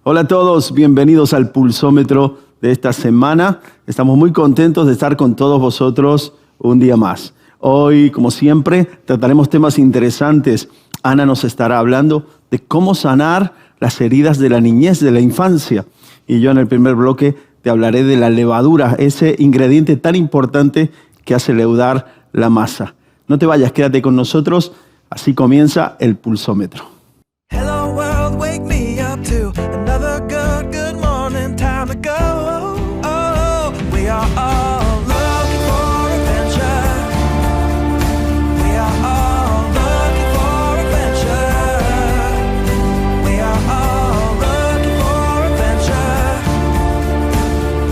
Hola a todos, bienvenidos al Pulsómetro de esta semana. Estamos muy contentos de estar con todos vosotros un día más. Hoy, como siempre, trataremos temas interesantes. Ana nos estará hablando de cómo sanar las heridas de la niñez, de la infancia. Y yo en el primer bloque te hablaré de la levadura, ese ingrediente tan importante que hace leudar la masa. No te vayas, quédate con nosotros. Así comienza el Pulsómetro. Hello world, wake me up to another good morning, time to go. Oh, we are all looking for adventure. We are all looking for adventure. We are all looking for adventure.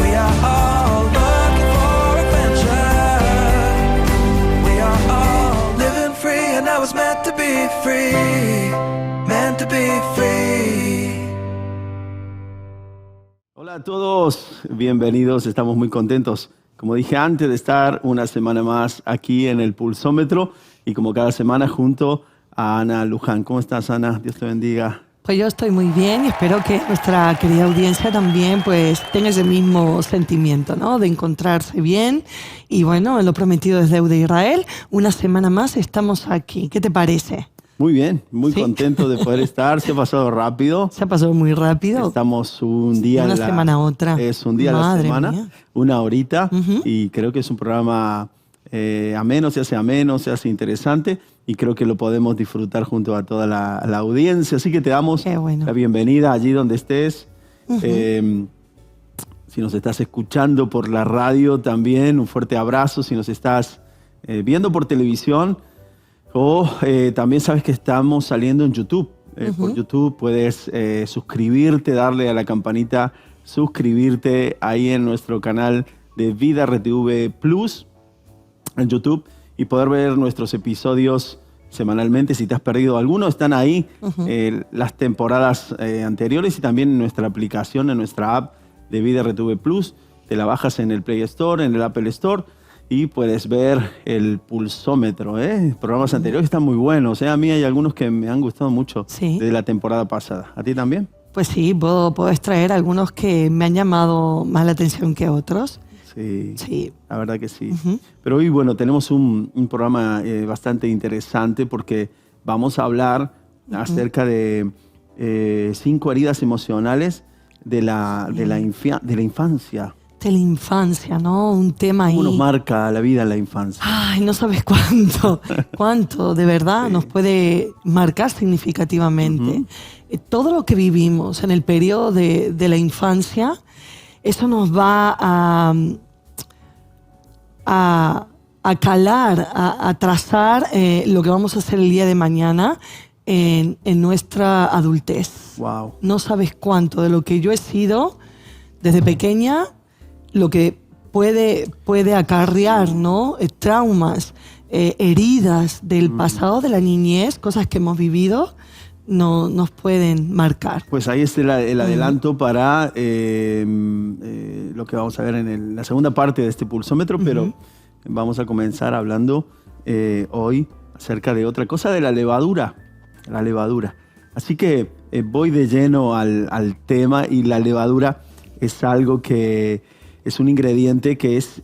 We are all looking for adventure. We are all living free, and I was meant to be free. Meant to be free. Hola a todos, bienvenidos, estamos muy contentos, como dije antes, de estar una semana más aquí en el Pulsómetro y como cada semana junto a Ana Luján. ¿Cómo estás, Ana? Dios te bendiga. Pues yo estoy muy bien y espero que nuestra querida audiencia también pues tenga ese mismo sentimiento, ¿no? De encontrarse bien. Y bueno, lo prometido es deuda de Israel. Una semana más estamos aquí. ¿Qué te parece? Muy bien, muy ¿Sí? contento de poder estar. Se ha pasado rápido. Se ha pasado muy rápido. Estamos un día Una semana a otra. Es un día a la Madre semana, mía. una horita. Y creo que es un programa ameno, se hace interesante. Y creo que lo podemos disfrutar junto a toda la audiencia. Así que te damos Qué bueno. la bienvenida allí donde estés. Si nos estás escuchando por la radio también, un fuerte abrazo. Si nos estás viendo por televisión, o también sabes que estamos saliendo en YouTube. Por YouTube puedes suscribirte, darle a la campanita, suscribirte ahí en nuestro canal de Vida RTV Plus en YouTube y poder ver nuestros episodios semanalmente. Si te has perdido alguno, están ahí las temporadas anteriores y también en nuestra aplicación, en nuestra app de Vida RTV Plus. Te la bajas en el Play Store, en el Apple Store y puedes ver el Pulsómetro. Programas anteriores están muy buenos. A mí hay algunos que me han gustado mucho de la temporada pasada. ¿A ti también? Pues sí, puedo extraer algunos que me han llamado más la atención que otros. Sí, la verdad que sí. Pero hoy, bueno, tenemos un programa bastante interesante porque vamos a hablar acerca de 5 heridas emocionales de la infancia. De la infancia, ¿no? Un tema ahí. ¿Cómo nos marca la vida en la infancia? Ay, no sabes cuánto de verdad nos puede marcar significativamente. Todo lo que vivimos en el periodo de la infancia, eso nos va a calar, a trazar lo que vamos a hacer el día de mañana en nuestra adultez. Wow. No sabes cuánto de lo que yo he sido desde pequeña, lo que puede acarrear, ¿no? Traumas, heridas del pasado, de la niñez, cosas que hemos vivido, nos pueden marcar. Pues ahí está el adelanto para lo que vamos a ver en la segunda parte de este Pulsómetro, pero vamos a comenzar hablando hoy acerca de otra cosa, de la levadura. La levadura. Así que voy de lleno al tema, y la levadura es algo que es un ingrediente que es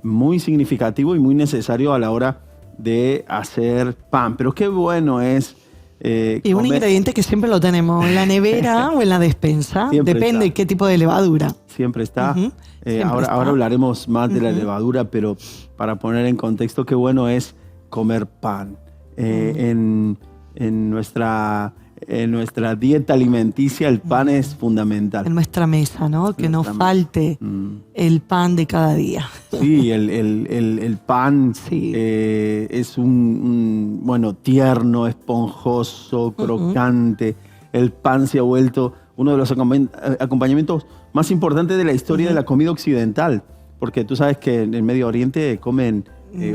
muy significativo y muy necesario a la hora de hacer pan. Pero qué bueno es y un ingrediente que siempre lo tenemos en la nevera o en la despensa. Siempre depende está. qué tipo de levadura. Siempre está. Siempre Ahora está. hablaremos más de la levadura, pero para poner en contexto, qué bueno es comer pan. En nuestra dieta alimenticia el pan es fundamental. En nuestra mesa, ¿no? Que no Nuestra falte el pan de cada día. Sí, el pan Sí. es bueno, tierno, esponjoso, crocante. El pan se ha vuelto uno de los acompañamientos más importantes de la historia de la comida occidental, porque tú sabes que en el Medio Oriente comen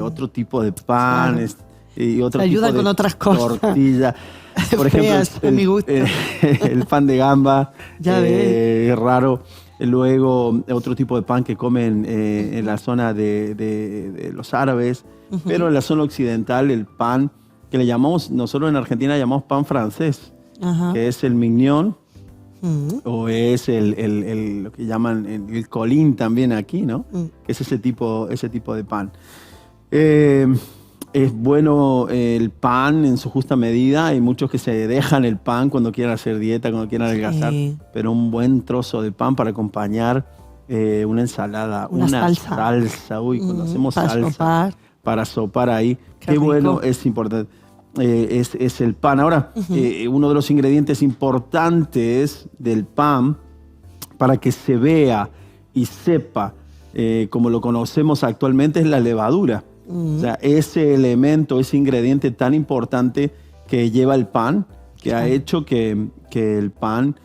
otro tipo de pan. Claro. Y otro Te ayuda tipo de con otras cosas. tortilla. Por ejemplo, Feas, a mi gusto. el pan de gamba, Ya ves. es raro. Luego, otro tipo de pan que comen en la zona de los árabes. Pero en la zona occidental, el pan que le llamamos, nosotros en Argentina llamamos pan francés, Ajá. que es el mignon, o es lo que llaman el colín también aquí, ¿no? Que es ese tipo de pan. Es bueno el pan en su justa medida. Hay muchos que se dejan el pan cuando quieren hacer dieta, cuando quieren adelgazar. Sí. Pero un buen trozo de pan para acompañar una ensalada, Una salsa. Uy, cuando hacemos para salsa. sopar. Para sopar ahí. Qué Qué bueno, rico. es importante. Es el pan. Ahora, uno de los ingredientes importantes del pan para que se vea y sepa como lo conocemos actualmente es la levadura. O sea, ese elemento, ese ingrediente tan importante que lleva el pan, que ha hecho que el pan,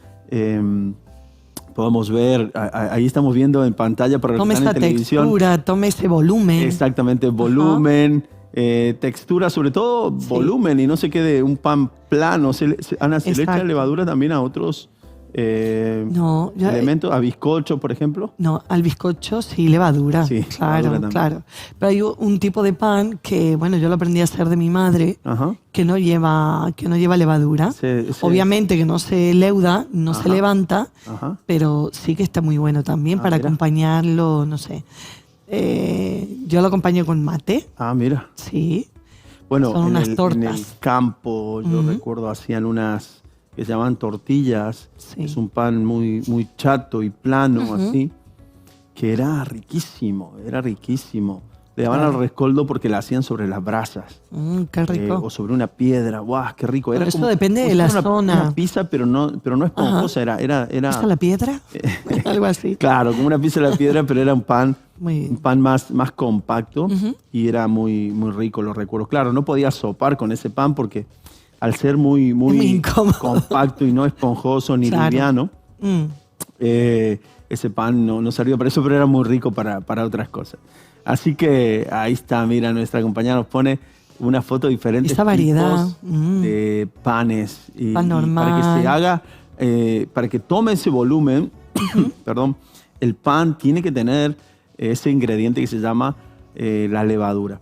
podamos ver, ahí estamos viendo en pantalla para los Tome que están esa en televisión. textura, tome ese volumen. Exactamente, volumen, textura, sobre todo volumen, y no se quede un pan plano. Ana, ¿se le echa Exacto. levadura también a otros No, elementos? ¿A bizcocho, por ejemplo? No, al bizcocho sí, levadura. Sí, claro, levadura también. claro. Pero hay un tipo de pan que, bueno, yo lo aprendí a hacer de mi madre, Ajá. que no lleva levadura. Obviamente que no se leuda, no se levanta, Ajá. pero sí que está muy bueno también para mira. acompañarlo, no sé. Yo lo acompaño con mate, Ah, mira. sí. Bueno, Son unas en el tortas. campo, yo recuerdo, hacían unas que se llamaban tortillas. Sí. Es un pan muy, muy chato y plano, así, que era riquísimo, era riquísimo. Le daban al rescoldo porque la hacían sobre las brasas. Qué rico. O sobre una piedra. ¡Guau, qué rico! Pero eso depende de la zona. Una pizza, pero no esponjosa. Era ¿Esa la piedra? Algo así. claro, como una pizza de la piedra, pero era un pan Muy más compacto y era muy, muy rico, lo recuerdo. Claro, no podía sopar con ese pan porque al ser muy incómodo. compacto y no esponjoso ni Claro. liviano, Mm. ese pan no servía para eso, pero era muy rico para otras cosas. Así que ahí está, mira, nuestra compañera nos pone una foto de diferentes Esa variedad. tipos de panes. Y Pan normal. para que se haga, para que tome ese volumen, perdón, el pan tiene que tener ese ingrediente que se llama la levadura.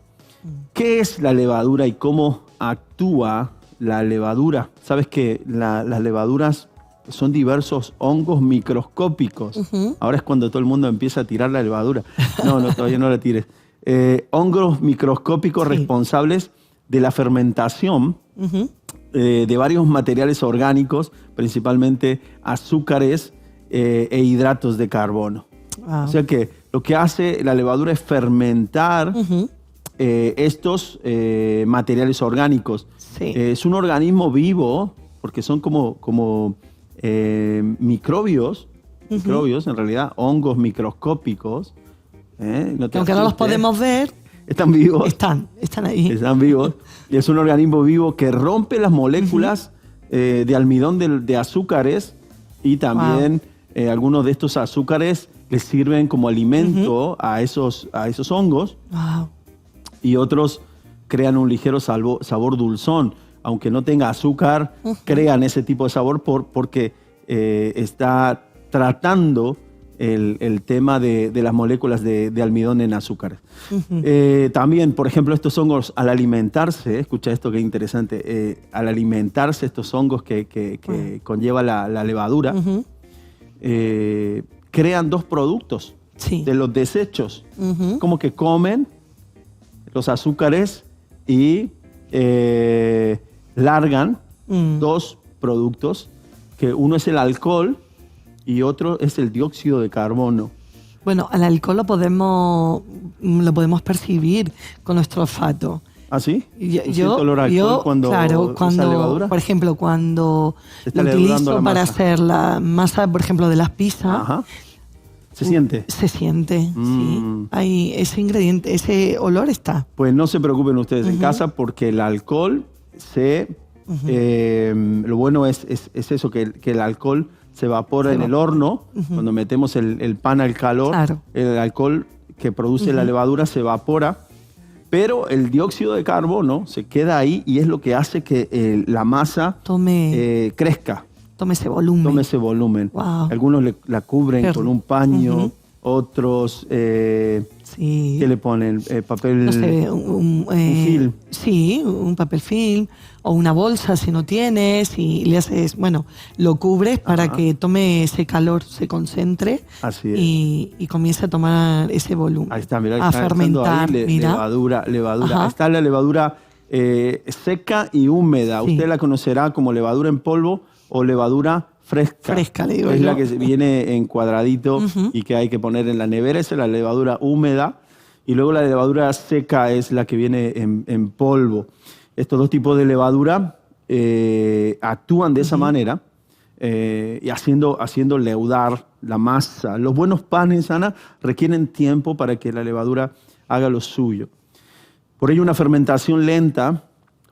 ¿Qué es la levadura y cómo actúa la levadura? Sabes que las levaduras son diversos hongos microscópicos. Ahora es cuando todo el mundo empieza a tirar la levadura. No, todavía no la tires. Hongos microscópicos responsables de la fermentación de varios materiales orgánicos, principalmente azúcares e hidratos de carbono. Wow. O sea que lo que hace la levadura es fermentar estos materiales orgánicos. Sí. Es un organismo vivo, porque son como microbios, en realidad, hongos microscópicos. No te Aunque no los asustes. podemos ver, Están vivos. están ahí. Están vivos. Y es un organismo vivo que rompe las moléculas de almidón de azúcares y también algunos de estos azúcares les sirven como alimento a esos hongos Wow. y otros crean un ligero sabor dulzón. Aunque no tenga azúcar, crean ese tipo de sabor porque está tratando el tema de las moléculas de almidón en azúcares. También, por ejemplo, estos hongos al alimentarse, escucha esto que es interesante, al alimentarse estos hongos que conlleva la levadura, crean dos productos Sí. de los desechos. Como que comen los azúcares y largan dos productos, que uno es el alcohol y otro es el dióxido de carbono. Bueno, al alcohol lo podemos percibir con nuestro olfato. ¿Ah, sí? Yo, ¿Tú sientes olor a alcohol cuando usas levadura? por ejemplo, cuando Se está lo leudando utilizo la para masa. hacer la masa, por ejemplo, de las pizzas, Ajá. ¿Se siente? se siente, sí. Hay ese ingrediente, ese olor está. Pues no se preocupen ustedes en casa porque el alcohol lo bueno es eso, que el alcohol se evapora en el horno. Cuando metemos el pan al calor, Claro. el alcohol que produce la levadura se evapora, pero el dióxido de carbono se queda ahí y es lo que hace que la masa Tome crezca, ese volumen. tome ese volumen. Wow. Algunos la cubren Qué con un paño, otros Sí. ¿Qué le ponen? Papel... No sé, film. Sí, un papel film o una bolsa si no tienes y le haces, bueno, lo cubres para Ajá. que tome ese calor, se concentre Así es. y comience a tomar ese volumen. Ahí está, mira, a está echando fermentar, ahí mira. levadura. Ajá. Está la levadura seca y húmeda. Sí. Usted la conocerá como levadura en polvo o levadura fresca. Fresca, le digo Es yo. la que viene en cuadradito Ujú. y que hay que poner en la nevera. Esa es la levadura húmeda. Y luego la levadura seca es la que viene en polvo. Estos dos tipos de levadura actúan de esa manera y haciendo leudar la masa. Los buenos panes, Ana, requieren tiempo para que la levadura haga lo suyo. Por ello, una fermentación lenta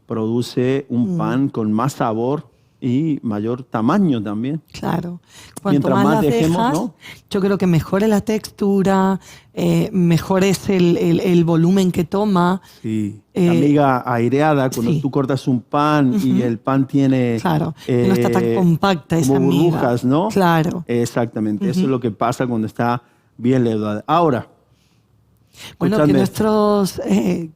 produce un pan con más sabor y mayor tamaño también. Claro. Cuanto Mientras más más las dejemos, dejas, ¿no? yo creo que mejor es la textura, mejor es el volumen que toma. Sí. La miga aireada, cuando sí. tú cortas un pan y el pan tiene... Claro, que no está tan compacta esa como miga. burbujas, ¿no? Claro. Exactamente. Eso es lo que pasa cuando está bien leudada. Ahora, Bueno, que nuestros ¿Qué?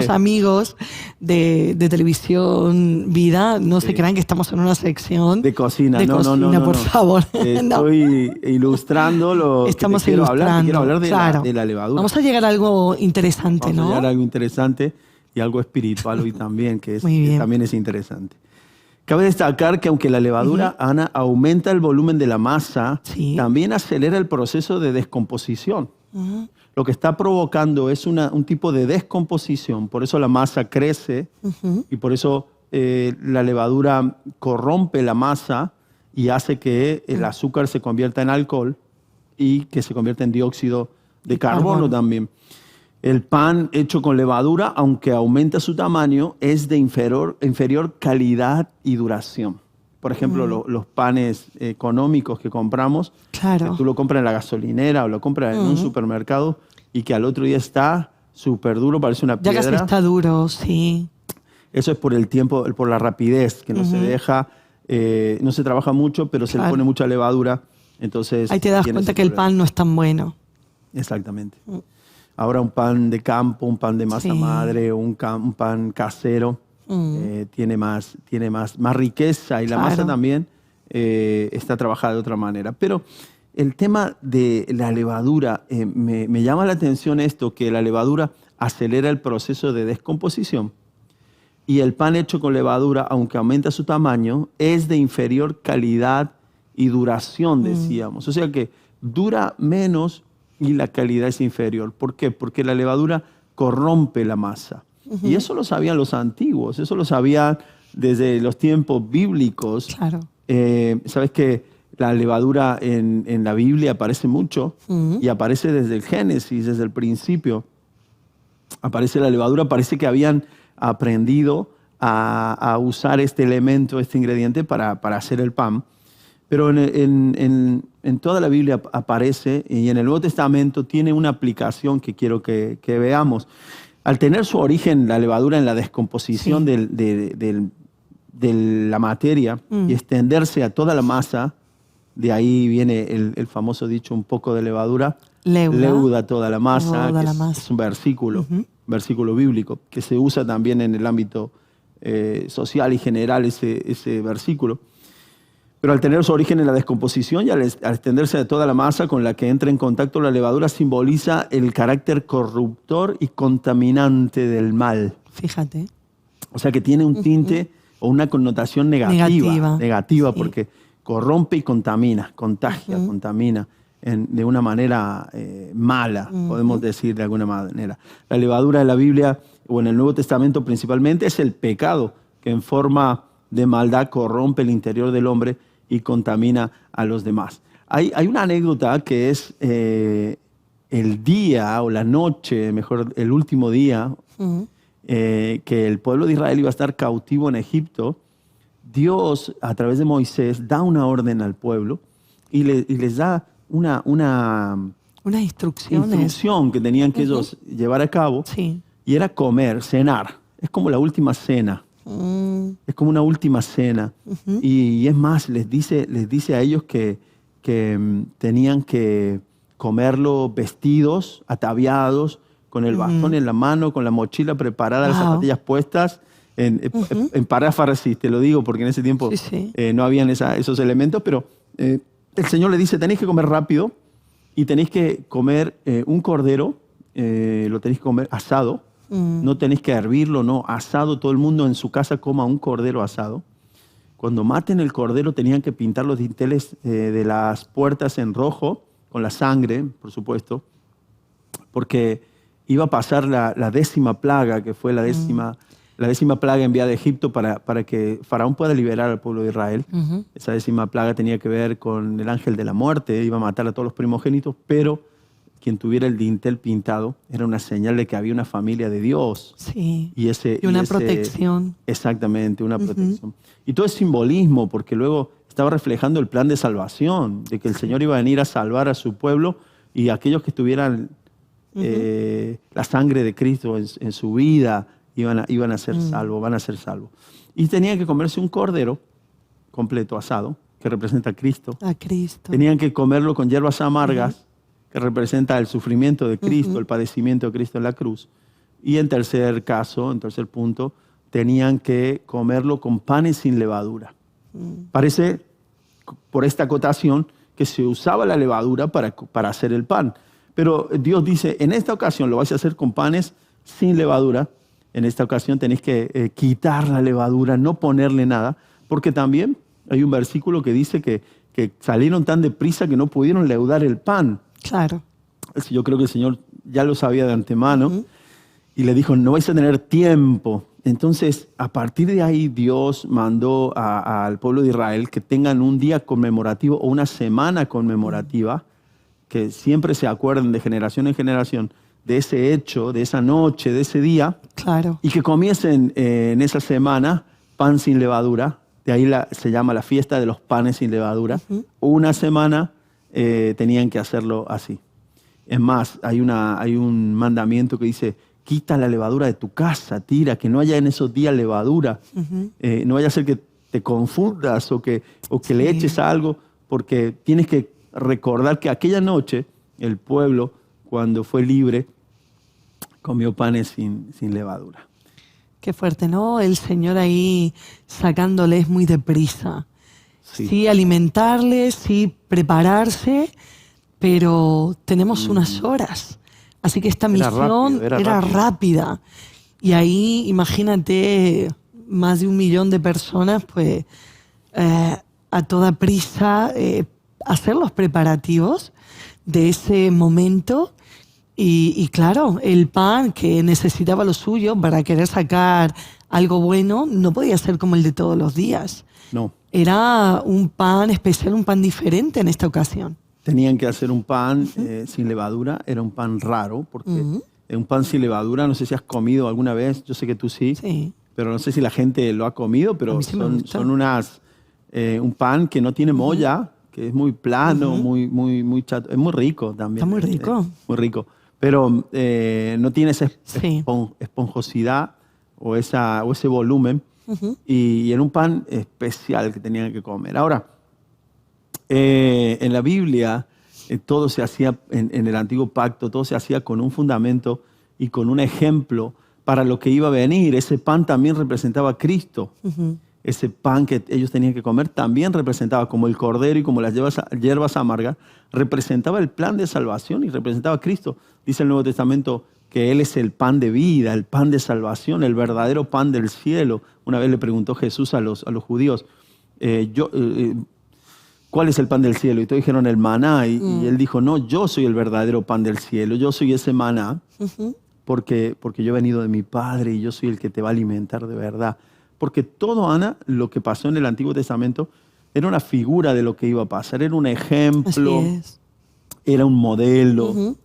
amigos de Televisión Vida no se crean que estamos en una sección de cocina. de no, cocina, por favor. No. Estoy ilustrando lo Estamos que te quiero hablar. Te ilustrando. quiero hablar de, claro. de la levadura. Vamos a llegar a algo interesante, Vamos a ¿no? llegar a algo interesante y algo espiritual hoy también, que Muy bien. también es interesante. Cabe destacar que aunque la levadura, Ana, aumenta el volumen de la masa, Sí. también acelera el proceso de descomposición. Ujú. Lo que está provocando es un tipo de descomposición. Por eso la masa crece y por eso la levadura corrompe la masa y hace que el azúcar se convierta en alcohol y que se convierta en dióxido de carbono también. El pan hecho con levadura, aunque aumenta su tamaño, es de inferior calidad y duración. Por ejemplo, los panes económicos que compramos, Claro. que tú lo compras en la gasolinera o lo compras en un supermercado y que al otro día está súper duro, parece una Ya piedra. casi está duro, sí. Eso es por el tiempo, por la rapidez, que no se deja, no se trabaja mucho, pero se le Claro. pone mucha levadura. Entonces, Ahí te das tiene cuenta ese que el problema. pan no es tan bueno. Exactamente. Ahora un pan de campo, un pan de masa Sí. madre, un pan casero, tiene más riqueza y la Claro. masa también está trabajada de otra manera. Pero el tema de la levadura, me llama la atención esto, que la levadura acelera el proceso de descomposición y el pan hecho con levadura, aunque aumenta su tamaño, es de inferior calidad y duración, decíamos. O sea que dura menos y la calidad es inferior. ¿Por qué? Porque la levadura corrompe la masa. Y eso lo sabían los antiguos, eso lo sabían desde los tiempos bíblicos. Claro. Sabes que la levadura en la Biblia aparece mucho y aparece desde el Génesis, desde el principio. Aparece la levadura, parece que habían aprendido a usar este elemento, este ingrediente para hacer el pan. Pero en toda la Biblia aparece y en el Nuevo Testamento tiene una aplicación que quiero que veamos. Al tener su origen la levadura en la descomposición de la materia y extenderse a toda la masa, de ahí viene el famoso dicho, un poco de levadura leuda toda la masa, Toda que la es, masa. es un versículo bíblico, que se usa también en el ámbito social y general ese versículo. Pero al tener su origen en la descomposición y al extenderse de toda la masa con la que entra en contacto la levadura, simboliza el carácter corruptor y contaminante del mal. Fíjate. O sea que tiene un tinte o una connotación negativa Sí. porque corrompe y contamina, contagia, contamina de una manera mala, podemos decir de alguna manera. La levadura de la Biblia o en el Nuevo Testamento principalmente es el pecado que en forma de maldad corrompe el interior del hombre y contamina a los demás. Hay una anécdota que es el día o la noche, mejor el último día, que el pueblo de Israel iba a estar cautivo en Egipto. Dios, a través de Moisés, da una orden al pueblo y les da una Unas instrucciones. instrucción que tenían que ellos llevar a cabo, Sí. y era comer, cenar. Es como la última cena. Es como una última cena. Y es más, les dice a ellos que tenían que comerlo vestidos, ataviados, con el bastón en la mano, con la mochila preparada, las Wow. zapatillas puestas. En paráfrasis te lo digo porque en ese tiempo Sí, sí. no habían esos elementos, pero el Señor le dice, tenéis que comer rápido y tenéis que comer un cordero, lo tenéis que comer asado, no tenéis que hervirlo, no, asado, todo el mundo en su casa coma un cordero asado. Cuando maten el cordero tenían que pintar los dinteles de las puertas en rojo, con la sangre, por supuesto, porque iba a pasar la 10ª plaga, que fue la décima plaga enviada de Egipto para que Faraón pueda liberar al pueblo de Israel. Esa 10ª plaga tenía que ver con el ángel de la muerte, iba a matar a todos los primogénitos, pero quien tuviera el dintel pintado era una señal de que había una familia de Dios. Sí. Y una protección. Exactamente, una protección. Y todo es simbolismo, porque luego estaba reflejando el plan de salvación, de que el Señor iba a venir a salvar a su pueblo y aquellos que tuvieran la sangre de Cristo en su vida iban a ser salvos, van a ser salvos. Y tenían que comerse un cordero completo, asado, que representa a Cristo. A Cristo. Tenían que comerlo con hierbas amargas, que representa el sufrimiento de Cristo, el padecimiento de Cristo en la cruz. Y en tercer punto, tenían que comerlo con panes sin levadura. Parece, por esta acotación, que se usaba la levadura para hacer el pan. Pero Dios dice, en esta ocasión lo vais a hacer con panes sin levadura. En esta ocasión tenéis que quitar la levadura, no ponerle nada, porque también hay un versículo que dice que salieron tan deprisa que no pudieron leudar el pan. Claro. Yo creo que el Señor ya lo sabía de antemano y le dijo, no vais a tener tiempo. Entonces, a partir de ahí, Dios mandó al pueblo de Israel que tengan un día conmemorativo o una semana conmemorativa, que siempre se acuerden de generación en generación de ese hecho, de esa noche, de ese día, Claro. y que comiesen en esa semana pan sin levadura. De ahí se llama la fiesta de los panes sin levadura. Una semana tenían que hacerlo así. Es más, hay un mandamiento que dice, quita la levadura de tu casa, tira, que no haya en esos días levadura. No vaya a ser que te confundas o que le eches algo, porque tienes que recordar que aquella noche el pueblo, cuando fue libre, comió panes sin levadura. Qué fuerte, ¿no? El Señor ahí sacándoles muy deprisa. Sí, alimentarles, sí, prepararse, pero tenemos unas horas. Así que esta misión era rápida. Y ahí, imagínate, más de 1 millón de personas, pues, a toda prisa, hacer los preparativos de ese momento. Y claro, el pan que necesitaba lo suyo para querer sacar algo bueno no podía ser como el de todos los días. No. Era un pan especial, un pan diferente en esta ocasión. Tenían que hacer un pan sin levadura, era un pan raro, porque un pan sin levadura, no sé si has comido alguna vez, yo sé que tú sí, pero no sé si la gente lo ha comido, pero son un pan que no tiene molla, que es muy plano, muy chato, es muy rico también. Está muy rico. Muy rico, pero no tiene esa esponjosidad o ese volumen, y era un pan especial que tenían que comer. Ahora, en la Biblia todo se hacía, en el antiguo pacto, todo se hacía con un fundamento y con un ejemplo para lo que iba a venir. Ese pan también representaba a Cristo. Ese pan que ellos tenían que comer también representaba, como el cordero y como las hierbas amargas, representaba el plan de salvación y representaba a Cristo. Dice el Nuevo Testamento que Él es el pan de vida, el pan de salvación, el verdadero pan del cielo. Una vez le preguntó Jesús a los judíos, ¿cuál es el pan del cielo? Y todos dijeron el maná. Y Él dijo, no, yo soy el verdadero pan del cielo. Yo soy ese maná porque yo he venido de mi Padre y yo soy el que te va a alimentar de verdad. Porque todo, Ana, lo que pasó en el Antiguo Testamento era una figura de lo que iba a pasar. Era un ejemplo, era un modelo.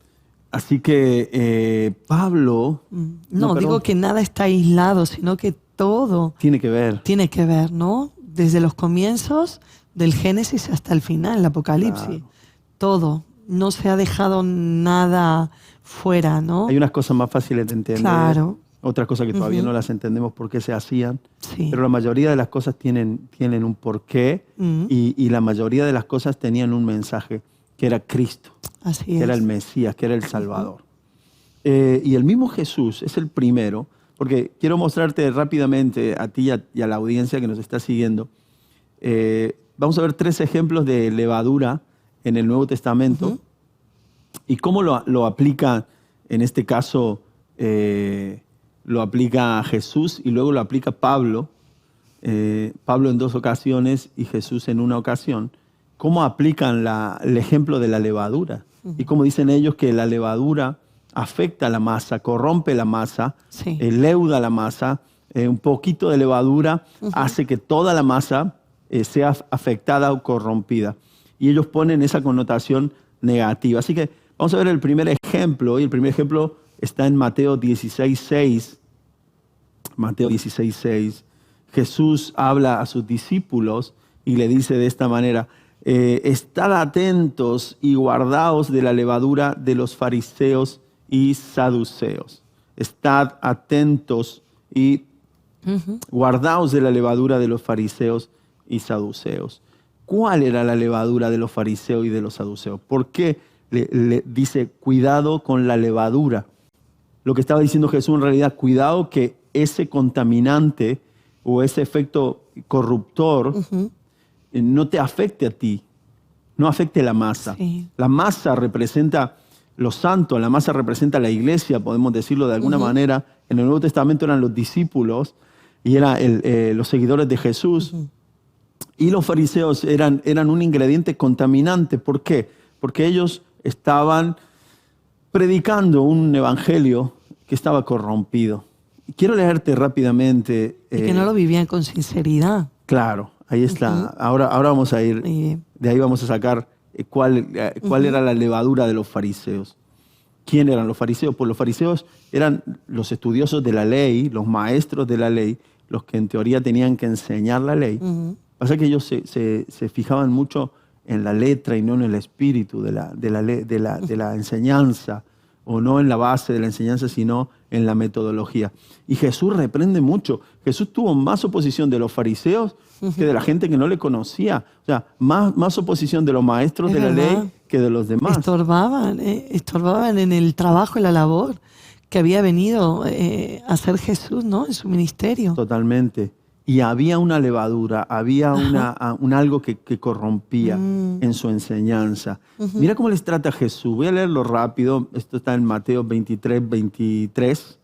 Así que Pablo... digo que nada está aislado, sino que todo... Tiene que ver. Tiene que ver, ¿no? Desde los comienzos del Génesis hasta el final, el Apocalipsis. Claro. Todo. No se ha dejado nada fuera, ¿no? Hay unas cosas más fáciles de entender. Claro. Otras cosas que todavía no las entendemos por qué se hacían. Pero la mayoría de las cosas tienen un porqué y la mayoría de las cosas tenían un mensaje que era Cristo, Así que es. era el Mesías, que era el Salvador. Y el mismo Jesús es el primero, porque quiero mostrarte rápidamente a ti y a la audiencia que nos está siguiendo. Vamos a ver 3 ejemplos de levadura en el Nuevo Testamento y cómo lo aplica, en este caso, lo aplica Jesús y luego lo aplica Pablo. Pablo en 2 ocasiones y Jesús en 1 ocasión. Cómo aplican el ejemplo de la levadura y cómo dicen ellos que la levadura afecta a la masa, corrompe la masa, Sí. leuda la masa. Un poquito de levadura hace que toda la masa sea afectada o corrompida. Y ellos ponen esa connotación negativa. Así que vamos a ver el primer ejemplo. Y el primer ejemplo está en Mateo 16:6. Mateo 16:6. Jesús habla a sus discípulos y le dice de esta manera: estad atentos y guardaos de la levadura de los fariseos y saduceos. Estad atentos y guardaos de la levadura de los fariseos y saduceos. ¿Cuál era la levadura de los fariseos y de los saduceos? ¿Por qué le dice cuidado con la levadura? Lo que estaba diciendo Jesús en realidad, cuidado que ese contaminante o ese efecto corruptor no te afecte a ti, no afecte la masa. Sí. La masa representa los santos, la masa representa la iglesia, podemos decirlo de alguna manera. En el Nuevo Testamento eran los discípulos y eran los seguidores de Jesús. Y los fariseos eran un ingrediente contaminante. ¿Por qué? Porque ellos estaban predicando un evangelio que estaba corrompido. Quiero leerte rápidamente. Y que no lo vivían con sinceridad. Claro, ahí está. Ahora vamos a ir, de ahí vamos a sacar cuál era la levadura de los fariseos. ¿Quién eran los fariseos? Pues los fariseos eran los estudiosos de la ley, los maestros de la ley, los que en teoría tenían que enseñar la ley. Pasa que ellos se fijaban mucho en la letra y no en el espíritu de la enseñanza, o no en la base de la enseñanza, sino en la metodología. Y Jesús reprende mucho. Jesús tuvo más oposición de los fariseos que de la gente que no le conocía. O sea, más oposición de los maestros de la ley que de los demás. Estorbaban en el trabajo y la labor que había venido a hacer Jesús, ¿no? En su ministerio. Totalmente. Y había una levadura, había un algo que corrompía en su enseñanza. Mira cómo les trata Jesús. Voy a leerlo rápido. Esto está en Mateo 23.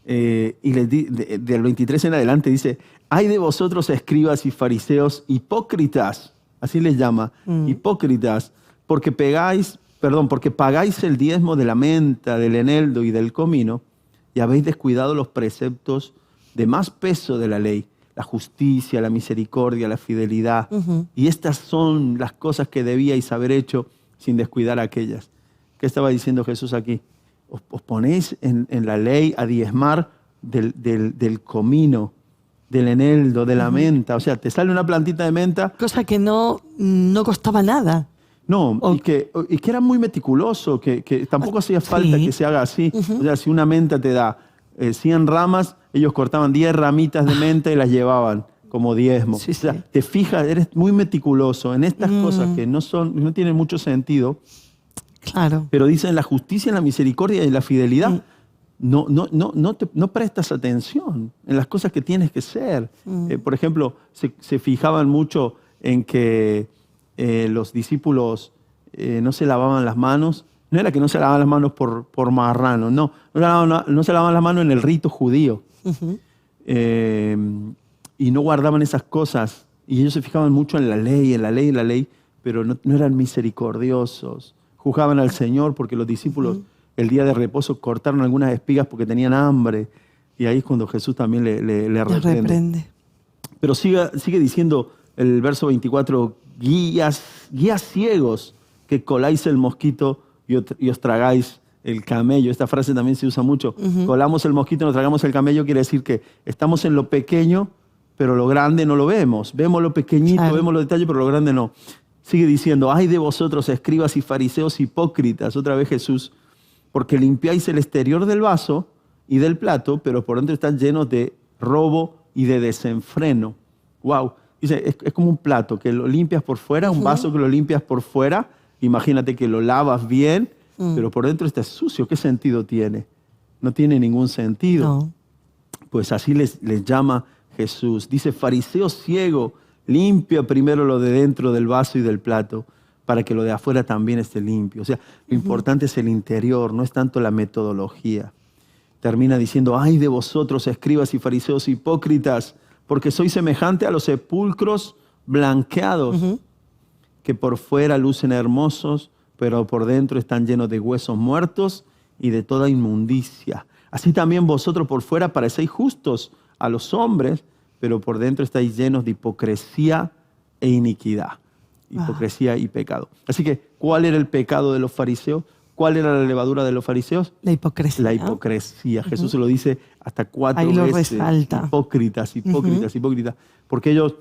Y del 23 en adelante dice: ay de vosotros, escribas y fariseos, hipócritas, así les llama, hipócritas, porque pagáis el diezmo de la menta, del eneldo y del comino, y habéis descuidado los preceptos de más peso de la ley, la justicia, la misericordia, la fidelidad. Y estas son las cosas que debíais haber hecho sin descuidar aquellas. ¿Qué estaba diciendo Jesús aquí? Os ponéis en la ley a diezmar del comino, del eneldo, de la menta. O sea, te sale una plantita de menta. Cosa que no costaba nada. No, y que era muy meticuloso, que tampoco hacía falta que se haga así. O sea, si una menta te da 100 ramas, ellos cortaban 10 ramitas de menta y las llevaban como diezmo. Sí, o sea, sí. te fijas, eres muy meticuloso en estas cosas que no tienen mucho sentido, Claro. pero dicen la justicia, la misericordia y la fidelidad. No prestas atención en las cosas que tienes que ser. Por ejemplo, se fijaban mucho en que los discípulos no se lavaban las manos. No era que no se lavaban las manos por marrano, no se lavaban las manos en el rito judío. Y no guardaban esas cosas. Y ellos se fijaban mucho en la ley, pero no eran misericordiosos. Juzgaban al Señor porque los discípulos el día de reposo cortaron algunas espigas porque tenían hambre. Y ahí es cuando Jesús también le reprende. Pero sigue diciendo el verso 24, guías ciegos que coláis el mosquito y os tragáis el camello. Esta frase también se usa mucho. Colamos el mosquito y nos tragamos el camello. Quiere decir que estamos en lo pequeño, pero lo grande no lo vemos. Vemos lo pequeñito, claro. Vemos los detalles, pero lo grande no. Sigue diciendo, ay de vosotros, escribas y fariseos hipócritas. Otra vez Jesús, porque limpiáis el exterior del vaso y del plato, pero por dentro están llenos de robo y de desenfreno. Wow. Dice, es como un plato que lo limpias por fuera, un vaso que lo limpias por fuera, imagínate que lo lavas bien, pero por dentro está sucio. ¿Qué sentido tiene? No tiene ningún sentido. No. Pues así les llama Jesús. Dice, fariseo ciego, limpia primero lo de dentro del vaso y del plato, para que lo de afuera también esté limpio. O sea, lo importante es el interior, no es tanto la metodología. Termina diciendo, ay de vosotros, escribas y fariseos hipócritas, porque sois semejante a los sepulcros blanqueados, que por fuera lucen hermosos, pero por dentro están llenos de huesos muertos y de toda inmundicia. Así también vosotros por fuera parecéis justos a los hombres, pero por dentro estáis llenos de hipocresía e iniquidad. Hipocresía y pecado. Así que, ¿cuál era el pecado de los fariseos? ¿Cuál era la levadura de los fariseos? La hipocresía. La hipocresía. Jesús se lo dice hasta 4 Ahí lo veces. resalta. Hipócritas, hipócritas, hipócritas. Porque ellos,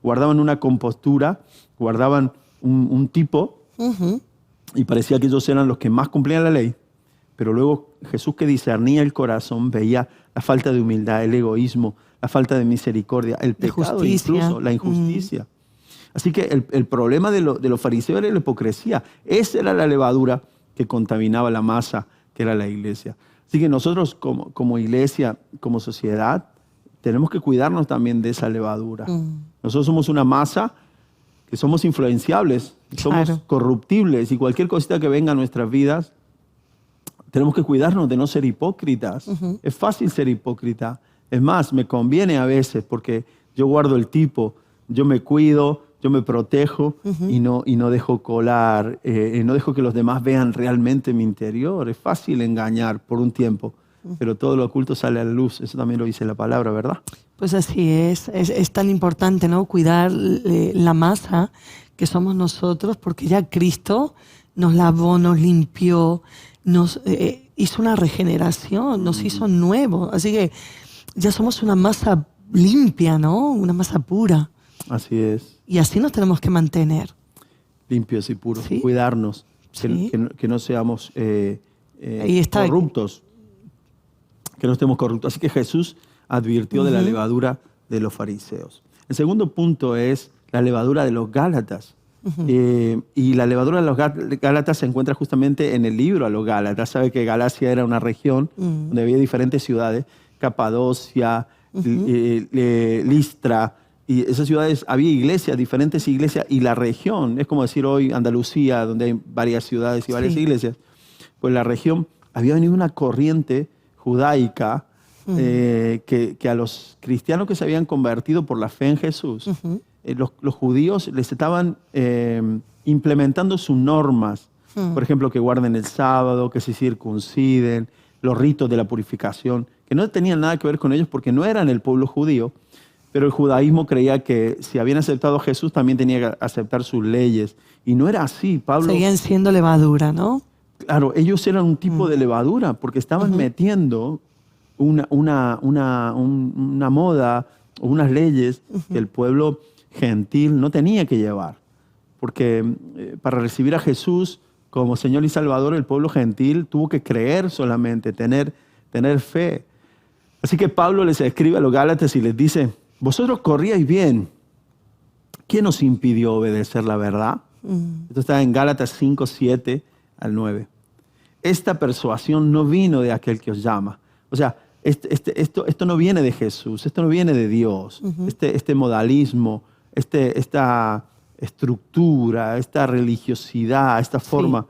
guardaban una compostura, guardaban un tipo, y parecía que ellos eran los que más cumplían la ley. Pero luego Jesús, que discernía el corazón, veía la falta de humildad, el egoísmo, la falta de misericordia, el pecado, incluso la injusticia. Así que el problema de los fariseos era la hipocresía. Esa era la levadura que contaminaba la masa, que era la iglesia. Así que nosotros como iglesia, como sociedad, tenemos que cuidarnos también de esa levadura. Nosotros somos una masa que somos influenciables, somos corruptibles, y cualquier cosita que venga a nuestras vidas, tenemos que cuidarnos de no ser hipócritas. Es fácil ser hipócrita. Es más, me conviene a veces porque yo guardo el tipo, yo me cuido, yo me protejo y no dejo colar, no dejo que los demás vean realmente mi interior. Es fácil engañar por un tiempo, pero todo lo oculto sale a la luz. Eso también lo dice la palabra, ¿verdad? Pues así es tan importante, ¿no? Cuidar la masa que somos nosotros, porque ya Cristo nos lavó, nos limpió, nos hizo una regeneración, nos hizo nuevos. Así que ya somos una masa limpia, ¿no? Una masa pura. Así es. Y así nos tenemos que mantener. Limpios y puros. ¿Sí? Cuidarnos, Sí. que no seamos Ahí está. corruptos. Que no estemos corruptos. Así que Jesús advirtió de la levadura de los fariseos. El segundo punto es la levadura de los Gálatas. Y la levadura de los Gálatas se encuentra justamente en el libro a los Gálatas. Sabe que Galacia era una región donde había diferentes ciudades, Capadocia, Listra, y esas ciudades había iglesias, diferentes iglesias, y la región, es como decir hoy Andalucía, donde hay varias ciudades y varias iglesias. Pues la región había venido una corriente judaica que a los cristianos que se habían convertido por la fe en Jesús, los judíos les estaban implementando sus normas. Por ejemplo, que guarden el sábado, que se circunciden, los ritos de la purificación, que no tenían nada que ver con ellos porque no eran el pueblo judío, pero el judaísmo creía que si habían aceptado a Jesús también tenía que aceptar sus leyes. Y no era así. Pablo, Seguían siendo levadura, ¿no? claro, ellos eran un tipo de levadura porque estaban metiendo una moda o unas leyes que el pueblo gentil no tenía que llevar. Porque para recibir a Jesús como Señor y Salvador, el pueblo gentil tuvo que creer solamente, tener fe. Así que Pablo les escribe a los Gálatas y les dice, vosotros corríais bien. ¿Quién os impidió obedecer la verdad? Esto está en Gálatas 5, 7 al 9. Esta persuasión no vino de aquel que os llama. O sea, esto no viene de Jesús, esto no viene de Dios. Este modalismo, esta estructura, esta religiosidad, esta forma.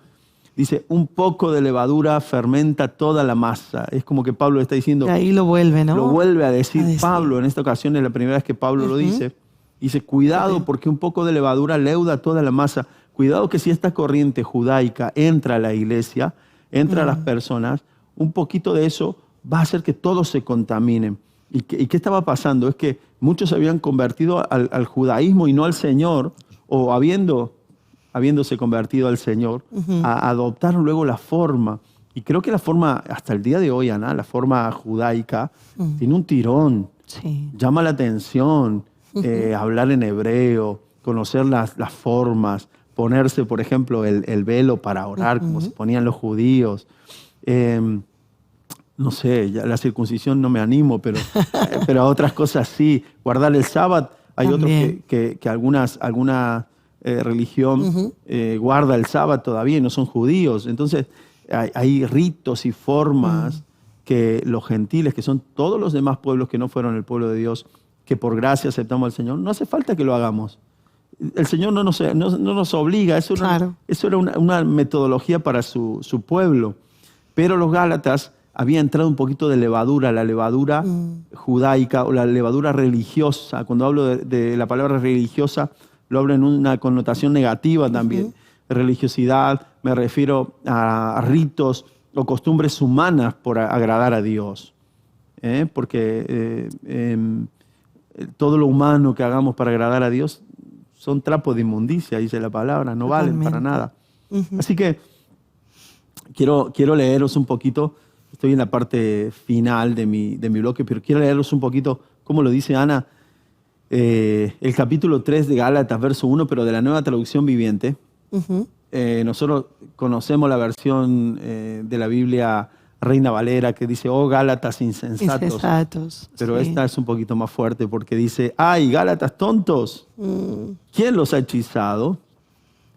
Dice, un poco de levadura fermenta toda la masa. Es como que Pablo está diciendo... Y ahí lo vuelve, ¿no? Lo vuelve a decir Pablo. En esta ocasión es la primera vez que Pablo lo dice. Dice, cuidado porque un poco de levadura leuda toda la masa. Cuidado que si esta corriente judaica entra a la iglesia, entra a las personas, un poquito de eso va a hacer que todos se contaminen. ¿Y qué estaba pasando? Es que muchos se habían convertido al judaísmo y no al Señor, o habiéndose convertido al Señor, adoptaron luego la forma. Y creo que la forma, hasta el día de hoy, Ana, la forma judaica, tiene un tirón, llama la atención, hablar en hebreo, conocer las formas, ponerse, por ejemplo, el velo para orar, como se ponían los judíos. No sé, ya la circuncisión no me animo, pero a otras cosas sí. Guardar el sábado, hay otros que algunas religión guarda el sábado todavía y no son judíos. Entonces hay ritos y formas que los gentiles, que son todos los demás pueblos que no fueron el pueblo de Dios, que por gracia aceptamos al Señor, no hace falta que lo hagamos. El Señor no nos obliga, eso era una metodología para su pueblo. Pero los Gálatas había entrado un poquito de levadura, la levadura judaica o la levadura religiosa. Cuando hablo de la palabra religiosa, lo hablo en una connotación negativa también. Religiosidad, me refiero a ritos o costumbres humanas por agradar a Dios. Porque todo lo humano que hagamos para agradar a Dios son trapos de inmundicia, dice la palabra, no valen para nada. Así que quiero leeros un poquito, estoy en la parte final de mi bloque, pero quiero leeros un poquito, como lo dice Ana, el capítulo 3 de Gálatas, verso 1, pero de la Nueva Traducción Viviente. Nosotros conocemos la versión de la Biblia Reina Valera que dice, oh Gálatas insensatos. Pero esta es un poquito más fuerte porque dice, ¡ay, Gálatas tontos! ¿Quién los ha hechizado?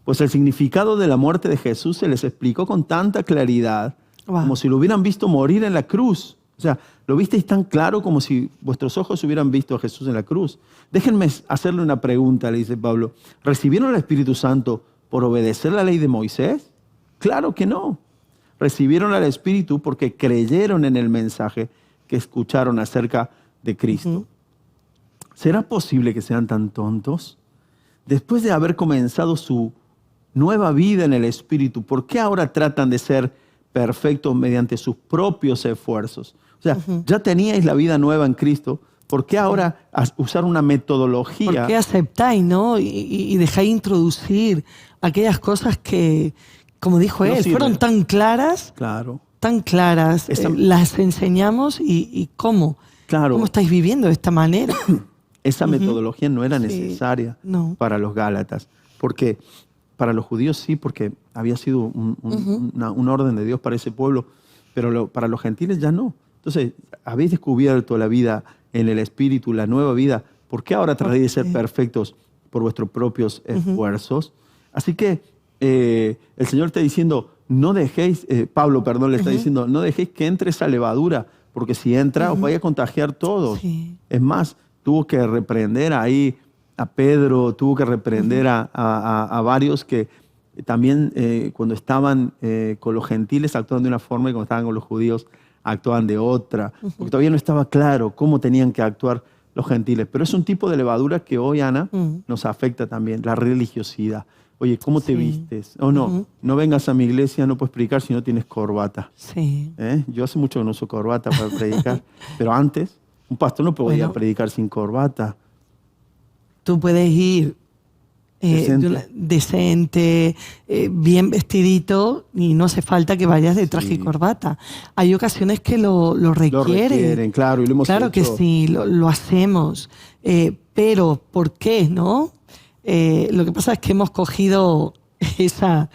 Pues el significado de la muerte de Jesús se les explicó con tanta claridad como si lo hubieran visto morir en la cruz. O sea, lo visteis tan claro como si vuestros ojos hubieran visto a Jesús en la cruz. Déjenme hacerle una pregunta, le dice Pablo. ¿Recibieron el Espíritu Santo por obedecer la ley de Moisés? Claro que no. Recibieron al Espíritu porque creyeron en el mensaje que escucharon acerca de Cristo. ¿Será posible que sean tan tontos? Después de haber comenzado su nueva vida en el Espíritu, ¿por qué ahora tratan de ser perfectos mediante sus propios esfuerzos? O sea, ya teníais la vida nueva en Cristo, ¿por qué ahora usar una metodología? ¿Por qué aceptáis, no? Y dejáis introducir aquellas cosas que, como dijo él, fueron tan claras. Claro. Tan claras. Las enseñamos y ¿cómo? Claro. ¿Cómo estáis viviendo de esta manera? Esa metodología no era necesaria para los Gálatas. Porque para los judíos sí, porque había sido un orden de Dios para ese pueblo, pero para los gentiles ya no. Entonces, habéis descubierto la vida en el Espíritu, la nueva vida. ¿Por qué ahora tratáis de ser perfectos por vuestros propios esfuerzos? Así que el Señor está diciendo, no dejéis, Pablo, perdón, le está diciendo, no dejéis que entre esa levadura, porque si entra os vaya a contagiar todos. Es más, tuvo que reprender ahí a Pedro, tuvo que reprender a varios que también cuando estaban con los gentiles actuaban de una forma y cuando estaban con los judíos actuaban de otra, porque todavía no estaba claro cómo tenían que actuar los gentiles. Pero es un tipo de levadura que hoy, Ana, nos afecta también, la religiosidad. Oye, ¿cómo te vistes? O no, no vengas a mi iglesia, no puedes predicar si no tienes corbata. Yo hace mucho que no uso corbata para predicar, pero antes un pastor no podía predicar sin corbata. Tú puedes ir decente, bien vestidito y no hace falta que vayas de traje y corbata. Hay ocasiones que lo requieren. Lo requieren, claro, y lo hemos claro hecho. Que sí, lo hacemos. Pero, ¿por qué, no? Lo que pasa es que hemos cogido esta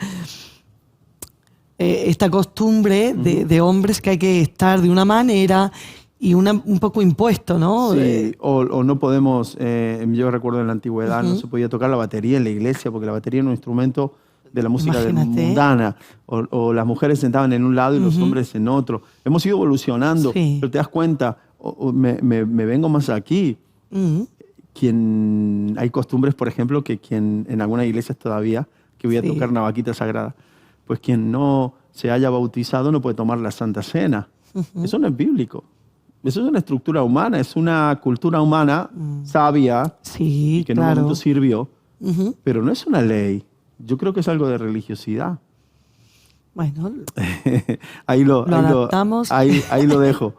costumbre de hombres que hay que estar de una manera y un poco impuesto, ¿no? Sí, o no podemos, yo recuerdo en la antigüedad no se podía tocar la batería en la iglesia porque la batería era un instrumento de la música mundana, o las mujeres sentaban en un lado y los hombres en otro. Hemos ido evolucionando, pero te das cuenta, me vengo más aquí. Hay costumbres, por ejemplo, que quien en algunas iglesias todavía, que voy a tocar una vaquita sagrada, pues quien no se haya bautizado no puede tomar la Santa Cena. Eso no es bíblico. Eso es una estructura humana, es una cultura humana sabia y que en un momento sirvió, pero no es una ley. Yo creo que es algo de religiosidad. Bueno, ahí lo adaptamos. Ahí lo dejo.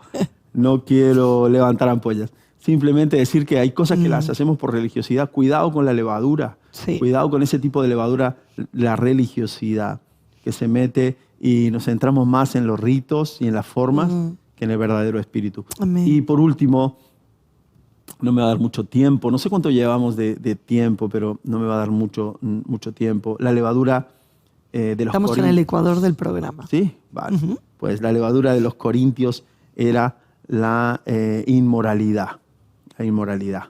No quiero levantar ampollas. Simplemente decir que hay cosas que las hacemos por religiosidad. Cuidado con la levadura. Cuidado con ese tipo de levadura, la religiosidad, que se mete y nos centramos más en los ritos y en las formas que en el verdadero espíritu. Amén. Y por último, no me va a dar mucho tiempo, no sé cuánto llevamos de tiempo, pero no me va a dar mucho tiempo. La levadura de los Estamos en el ecuador del programa. Sí, vale. Pues la levadura de los corintios era la inmoralidad. La inmoralidad.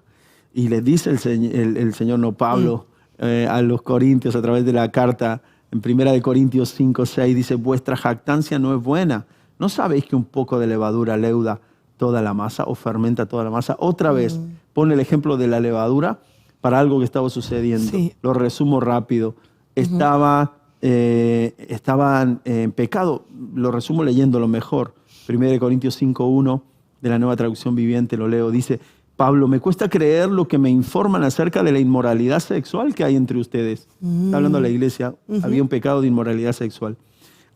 Y les dice el Señor, no Pablo, a los Corintios a través de la carta en 1 Corintios 5, 6, dice, vuestra jactancia no es buena. ¿No sabéis que un poco de levadura leuda toda la masa o fermenta toda la masa? Otra vez, pone el ejemplo de la levadura para algo que estaba sucediendo. Sí. Lo resumo rápido. Estaban en pecado. Lo resumo leyéndolo mejor. 1 Corintios 5, 1 de la Nueva Traducción Viviente, lo leo. Dice, Pablo, me cuesta creer lo que me informan acerca de la inmoralidad sexual que hay entre ustedes. Está hablando de la iglesia. Había un pecado de inmoralidad sexual.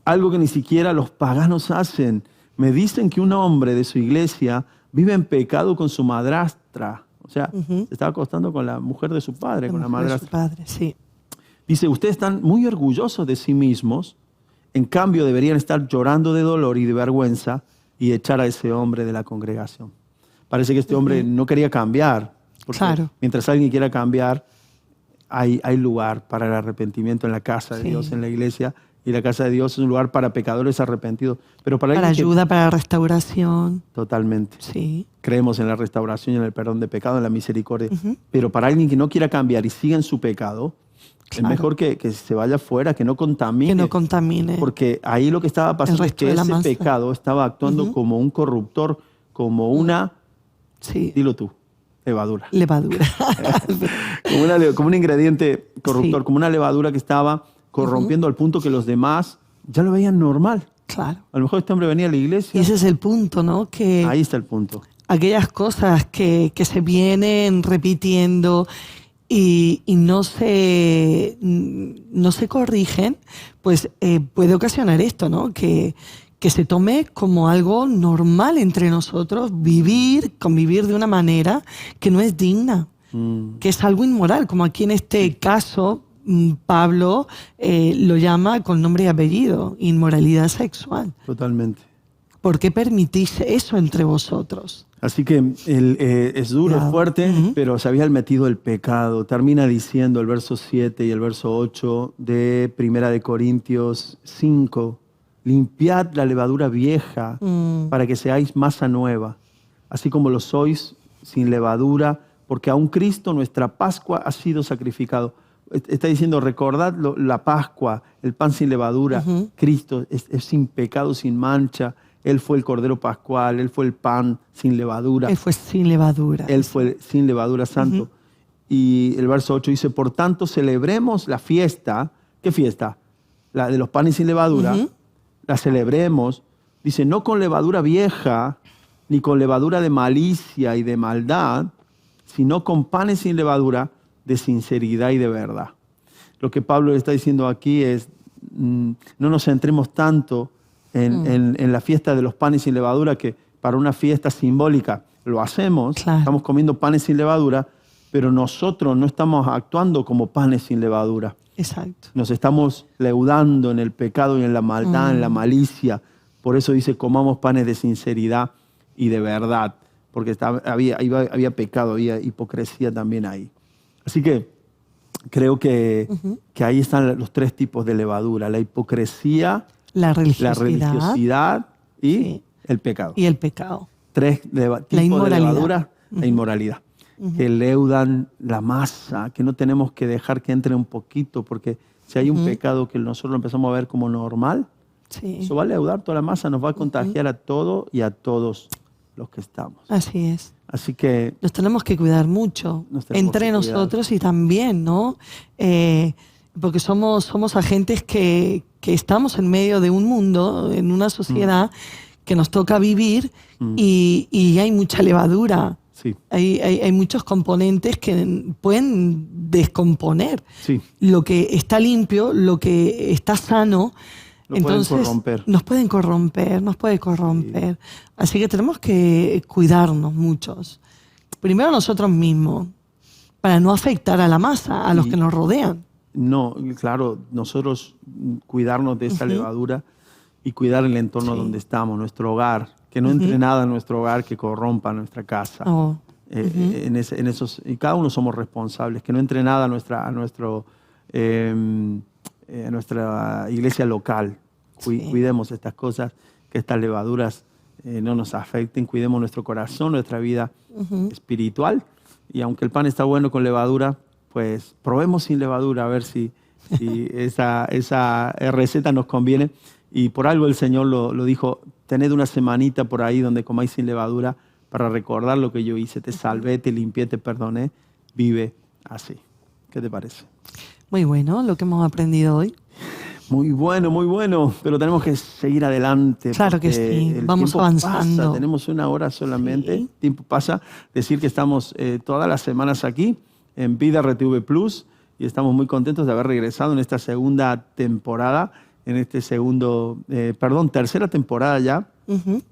Algo que ni siquiera los paganos hacen. Me dicen que un hombre de su iglesia vive en pecado con su madrastra. O sea, se estaba acostando con la mujer de su padre, con la madrastra. Su padre, sí. Dice, ustedes están muy orgullosos de sí mismos. En cambio, deberían estar llorando de dolor y de vergüenza y echar a ese hombre de la congregación. Parece que este hombre no quería cambiar. Porque Claro. mientras alguien quiera cambiar, hay lugar para el arrepentimiento en la casa de Dios, en la iglesia. Y la casa de Dios es un lugar para pecadores arrepentidos. Pero para ayuda, para restauración. Totalmente. Sí. Creemos en la restauración y en el perdón de pecado, en la misericordia. Pero para alguien que no quiera cambiar y siga en su pecado, Claro. es mejor que se vaya afuera, que no contamine. Que no contamine. Porque ahí lo que estaba pasando es resto que de la ese masa. pecado estaba actuando como un corruptor, como una, Sí. dilo tú, levadura. Levadura. como un ingrediente corruptor, Sí. como una levadura que estaba corrompiendo al punto que los demás ya lo veían normal. Claro. A lo mejor este hombre venía a la Y iglesia. ese es el punto, ¿no? Que Ahí está el punto. aquellas cosas que se vienen repitiendo y no se corrigen, pues puede ocasionar esto, ¿no? Que se tome como algo normal entre nosotros, convivir de una manera que no es digna, que es algo inmoral, como aquí en este caso Pablo lo llama con nombre y apellido, inmoralidad sexual. Totalmente. ¿Por qué permitís eso entre vosotros? Así que es duro, es fuerte, pero se había metido el pecado. Termina diciendo el verso 7 y el verso 8 de 1 Corintios 5. Limpiad la levadura vieja para que seáis masa nueva, así como lo sois sin levadura, porque aún Cristo, nuestra Pascua, ha sido sacrificado. Está diciendo, recordad la Pascua, el pan sin levadura. Cristo es sin pecado, sin mancha. Él fue el Cordero Pascual, Él fue el pan sin levadura. Él fue sin levadura. Él fue sin levadura santo. Y el verso 8 dice, por tanto, celebremos la fiesta. ¿Qué fiesta? La de los panes sin levadura. La celebremos. Dice, no con levadura vieja, ni con levadura de malicia y de maldad, sino con panes sin levadura de sinceridad y de verdad. Lo que Pablo está diciendo aquí es, no nos centremos tanto en la fiesta de los panes sin levadura, que para una fiesta simbólica lo hacemos, Claro. Estamos comiendo panes sin levadura, pero nosotros no estamos actuando como panes sin levadura. Exacto. Nos estamos leudando en el pecado y en la maldad, en la malicia. Por eso dice, comamos panes de sinceridad y de verdad, porque había pecado, había hipocresía también ahí. Así que creo que ahí están los tres tipos de levadura: la hipocresía, La la religiosidad, religiosidad y Sí. el pecado. y el pecado. Tres tipos de inmoralidad. levadura: la inmoralidad. Que leudan la masa, que no tenemos que dejar que entre un poquito, porque si hay un pecado que nosotros lo empezamos a ver como normal, Sí. eso va a leudar toda la masa, nos va a contagiar a todo y a todos los que estamos. Así es. Así que Nos tenemos que cuidar mucho Nos tenemos entre que cuidar. nosotros y también, ¿no? Porque somos agentes que estamos en medio de un mundo, en una sociedad que nos toca vivir y hay mucha levadura. sí, Hay muchos componentes que pueden descomponer sí, lo que está limpio, lo que está sano. Lo pueden Entonces, corromper. nos puede corromper. Así que tenemos que cuidarnos muchos. Primero nosotros mismos, para no afectar a la masa, a los que nos rodean. no, claro, nosotros cuidarnos de esa levadura y cuidar el entorno donde estamos, nuestro hogar, que no entre nada en nuestro hogar que corrompa nuestra casa. Oh, En esos, y cada uno somos responsables, que no entre nada a nuestra iglesia local. Sí. Cuidemos estas cosas, que estas levaduras no nos afecten, cuidemos nuestro corazón, nuestra vida espiritual. Y aunque el pan está bueno con levadura, pues probemos sin levadura a ver si esa receta nos conviene. Y por algo el Señor lo dijo, tened una semanita por ahí donde comáis sin levadura para recordar lo que yo hice. Te salvé, te limpié, te perdoné. Vive así. ¿Qué te parece? Muy bueno lo que hemos aprendido hoy. Muy bueno, pero tenemos que seguir adelante. Claro que sí, vamos avanzando. Pasa. Tenemos una hora solamente, Sí. el tiempo pasa. Decir que estamos todas las semanas aquí en Vida RTV Plus y estamos muy contentos de haber regresado en esta segunda temporada, tercera temporada ya,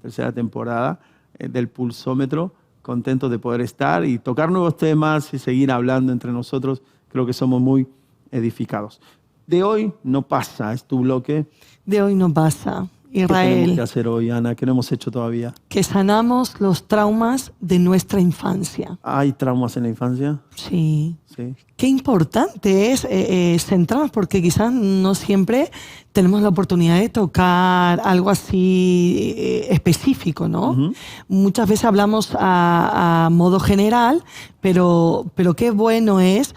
tercera temporada del Pulsómetro. Contentos de poder estar y tocar nuevos temas y seguir hablando entre nosotros. Creo que somos muy edificados. De hoy no pasa, es tu bloque. De hoy no pasa. ¿Qué tenemos que Israel, hacer hoy, Ana? ¿Qué no hemos hecho todavía? que sanamos los traumas de nuestra infancia. ¿Hay traumas en la infancia? Sí. Sí. Qué importante es centrarnos, porque quizás no siempre tenemos la oportunidad de tocar algo así específico, ¿no? Ujú. Muchas veces hablamos a modo general, pero qué bueno es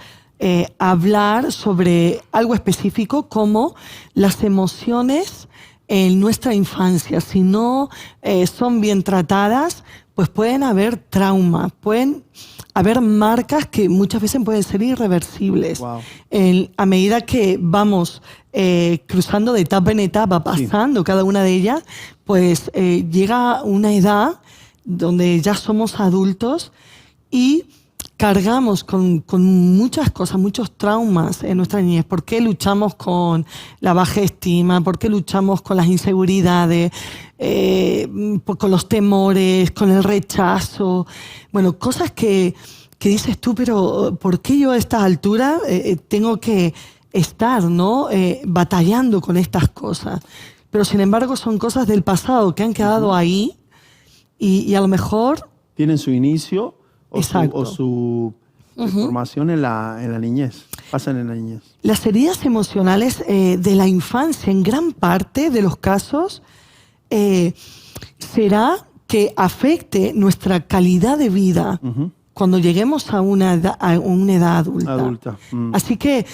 hablar sobre algo específico como las emociones en nuestra infancia. Si no son bien tratadas, pues pueden haber traumas, pueden haber marcas que muchas veces pueden ser irreversibles. Wow. A medida que vamos cruzando de etapa en etapa, pasando cada una de ellas, pues llega una edad donde ya somos adultos y cargamos con muchas cosas, muchos traumas en nuestra niñez. ¿Por qué luchamos con la baja estima? ¿Por qué luchamos con las inseguridades? Con los temores, con el rechazo. Bueno, cosas que dices tú, pero ¿por qué yo a esta altura tengo que estar, ¿no? Batallando con estas cosas? Pero sin embargo son cosas del pasado que han quedado ahí y a lo mejor... Tienen su inicio Exacto. o su formación en la niñez. Pasan en la niñez. Las heridas emocionales de la infancia, en gran parte de los casos, será que afecte nuestra calidad de vida cuando lleguemos a una edad adulta. Así que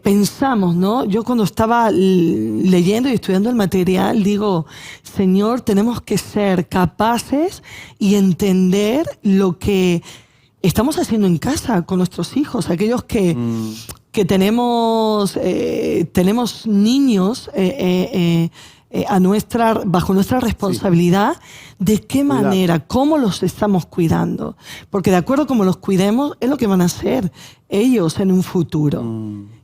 pensamos, ¿no? Yo cuando estaba leyendo y estudiando el material, digo, Señor, tenemos que ser capaces y entender lo que estamos haciendo en casa con nuestros hijos, aquellos que tenemos niños bajo nuestra responsabilidad, de qué manera, cómo los estamos cuidando. Porque de acuerdo a cómo los cuidemos, es lo que van a hacer ellos en un futuro.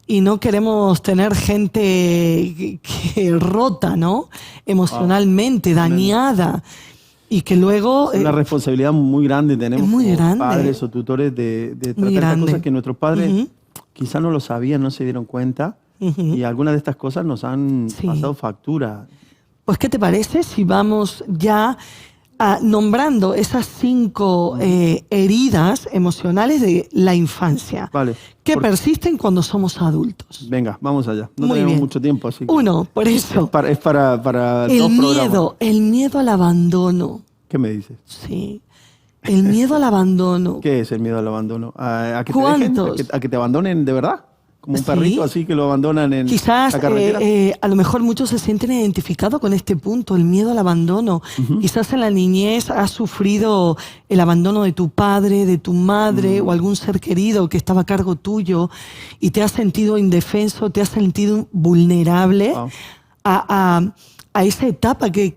Y no queremos tener gente que rota, ¿no? Emocionalmente, dañada. Y que luego... Es una responsabilidad muy grande tenemos muy como grande. padres o tutores de tratar estas cosas que nuestros padres quizás no lo sabían, no se dieron cuenta. Y algunas de estas cosas nos han pasado factura. Pues, ¿qué te parece si vamos ya nombrando esas 5 heridas emocionales de la infancia Vale. que persisten cuando somos adultos? Venga, vamos allá. No Muy tenemos bien. mucho tiempo, así que 1, por eso. es para El 2 programas. miedo al abandono. ¿Qué me dices? Sí. El miedo al abandono. ¿Qué es el miedo al abandono? ¿A que te ¿Cuántos? dejen? ¿A que te abandonen de verdad? Como un Sí. perrito así que lo abandonan en Quizás la carretera. a lo mejor muchos se sienten identificados con este punto, el miedo al abandono. Quizás en la niñez has sufrido el abandono de tu padre, de tu madre o algún ser querido que estaba a cargo tuyo y te has sentido indefenso, te has sentido vulnerable Wow. a esa etapa que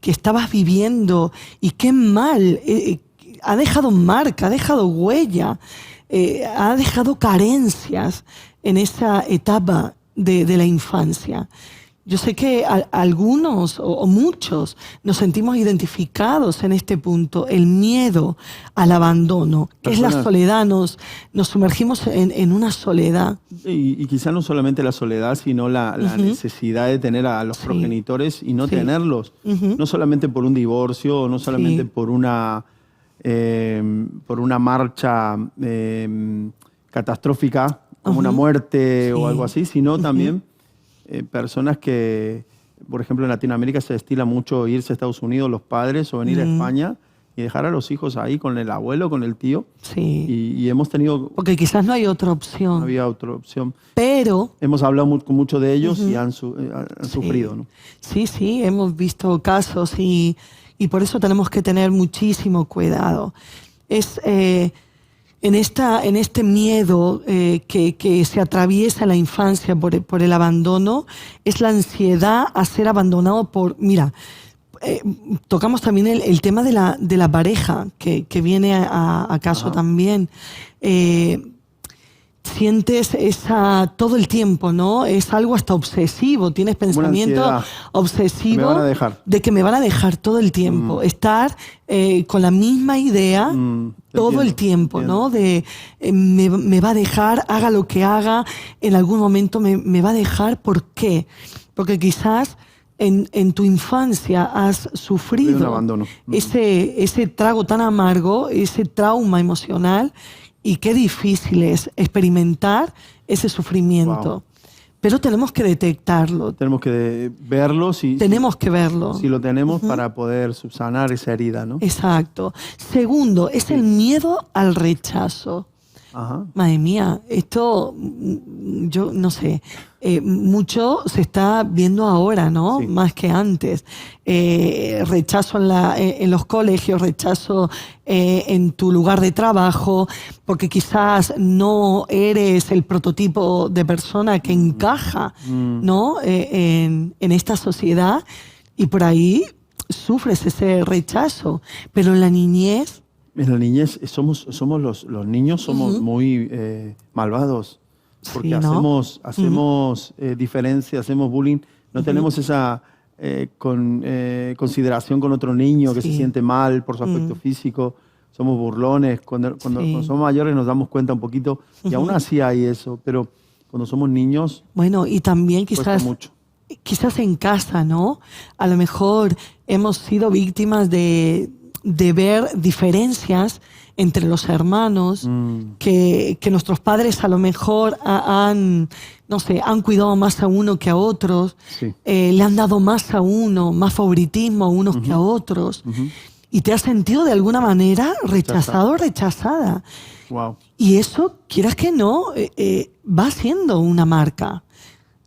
estabas viviendo. Y qué mal, ha dejado marca, ha dejado huella, ha dejado carencias en esa etapa de la infancia. Yo sé que algunos o muchos nos sentimos identificados en este punto, el miedo al abandono, que es la soledad, nos sumergimos en una soledad. Y quizá no solamente la soledad, sino la necesidad de tener a los progenitores y no tenerlos. No solamente por un divorcio, no solamente por una marcha catastrófica, como una muerte o algo así, sino también personas que, por ejemplo, en Latinoamérica se estila mucho irse a Estados Unidos los padres o venir a España y dejar a los hijos ahí con el abuelo, con el tío. Sí. Y hemos tenido, Porque quizás no hay otra no opción. había otra opción. Pero Hemos hablado con muchos de ellos y han sufrido, ¿no? sí, hemos visto casos y por eso tenemos que tener muchísimo cuidado. Es en este miedo que se atraviesa la infancia por el abandono, es la ansiedad a ser abandonado por... Mira, tocamos también el tema de la pareja, que viene a caso también. Sientes todo el tiempo, ¿no? Es algo hasta obsesivo. Tienes pensamiento obsesivo me van a dejar. de que me van a dejar todo el tiempo. Estar con la misma idea todo el tiempo, ¿no? De me va a dejar, haga lo que haga, en algún momento me va a dejar. ¿Por qué? Porque quizás en tu infancia has sufrido un abandono. ese trago tan amargo, ese trauma emocional. Y qué difícil es experimentar ese sufrimiento. Wow. Pero tenemos que detectarlo. Tenemos que verlo. Tenemos que verlo. Si lo tenemos para poder subsanar esa herida, ¿no? Exacto. Segundo, es el miedo al rechazo. Ajá. Madre mía, esto, yo no sé, mucho se está viendo ahora, ¿no? Sí. Más que antes. Rechazo en los colegios, rechazo en tu lugar de trabajo, porque quizás no eres el prototipo de persona que encaja, ¿no? En esta sociedad, y por ahí sufres ese rechazo. Pero en la niñez... En la niñez somos los niños somos muy malvados, porque Sí, ¿no? hacemos diferencia, hacemos bullying, no tenemos esa consideración con otro niño que se siente mal por su aspecto físico, somos burlones, cuando somos mayores nos damos cuenta un poquito, y aún así hay eso, pero cuando somos niños Bueno, y también cuesta mucho. quizás en casa, ¿no? A lo mejor hemos sido víctimas de ver diferencias entre los hermanos, que nuestros padres a lo mejor han cuidado más a uno que a otros, Sí. le han dado más a uno, más favoritismo a unos que a otros, y te has sentido de alguna manera rechazado o rechazada. Wow. Y eso, quieras que no, va siendo una marca.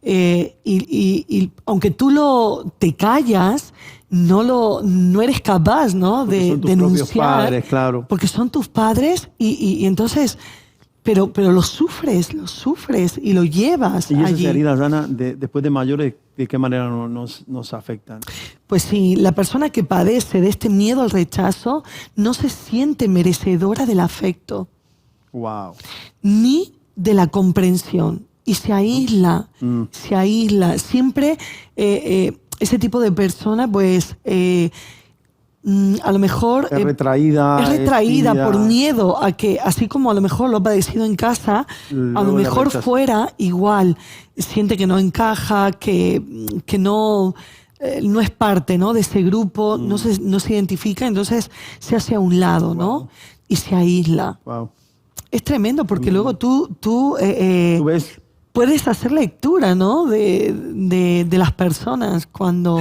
Y aunque tú te callas, no eres capaz, ¿no? Porque de son tus denunciar. propios padres, claro. Porque son tus padres y entonces, pero lo sufres y lo llevas Y esas allí. heridas, Ana, después de mayores, ¿de qué manera nos afectan? Pues sí, la persona que padece de este miedo al rechazo no se siente merecedora del afecto, Wow. ni de la comprensión. Y se aísla. Siempre ese tipo de persona, pues, a lo mejor... Es retraída. Es retraída tímida. por miedo a que, así como a lo mejor lo ha padecido en casa, a Luego lo la mejor rechaza. fuera igual. Siente que no encaja, que no es parte, ¿no? de ese grupo, no se identifica, entonces se hace a un lado, ¿no? Y se aísla. Wow. Es tremendo porque luego tú Tú ves, puedes hacer lectura, ¿no? de las personas cuando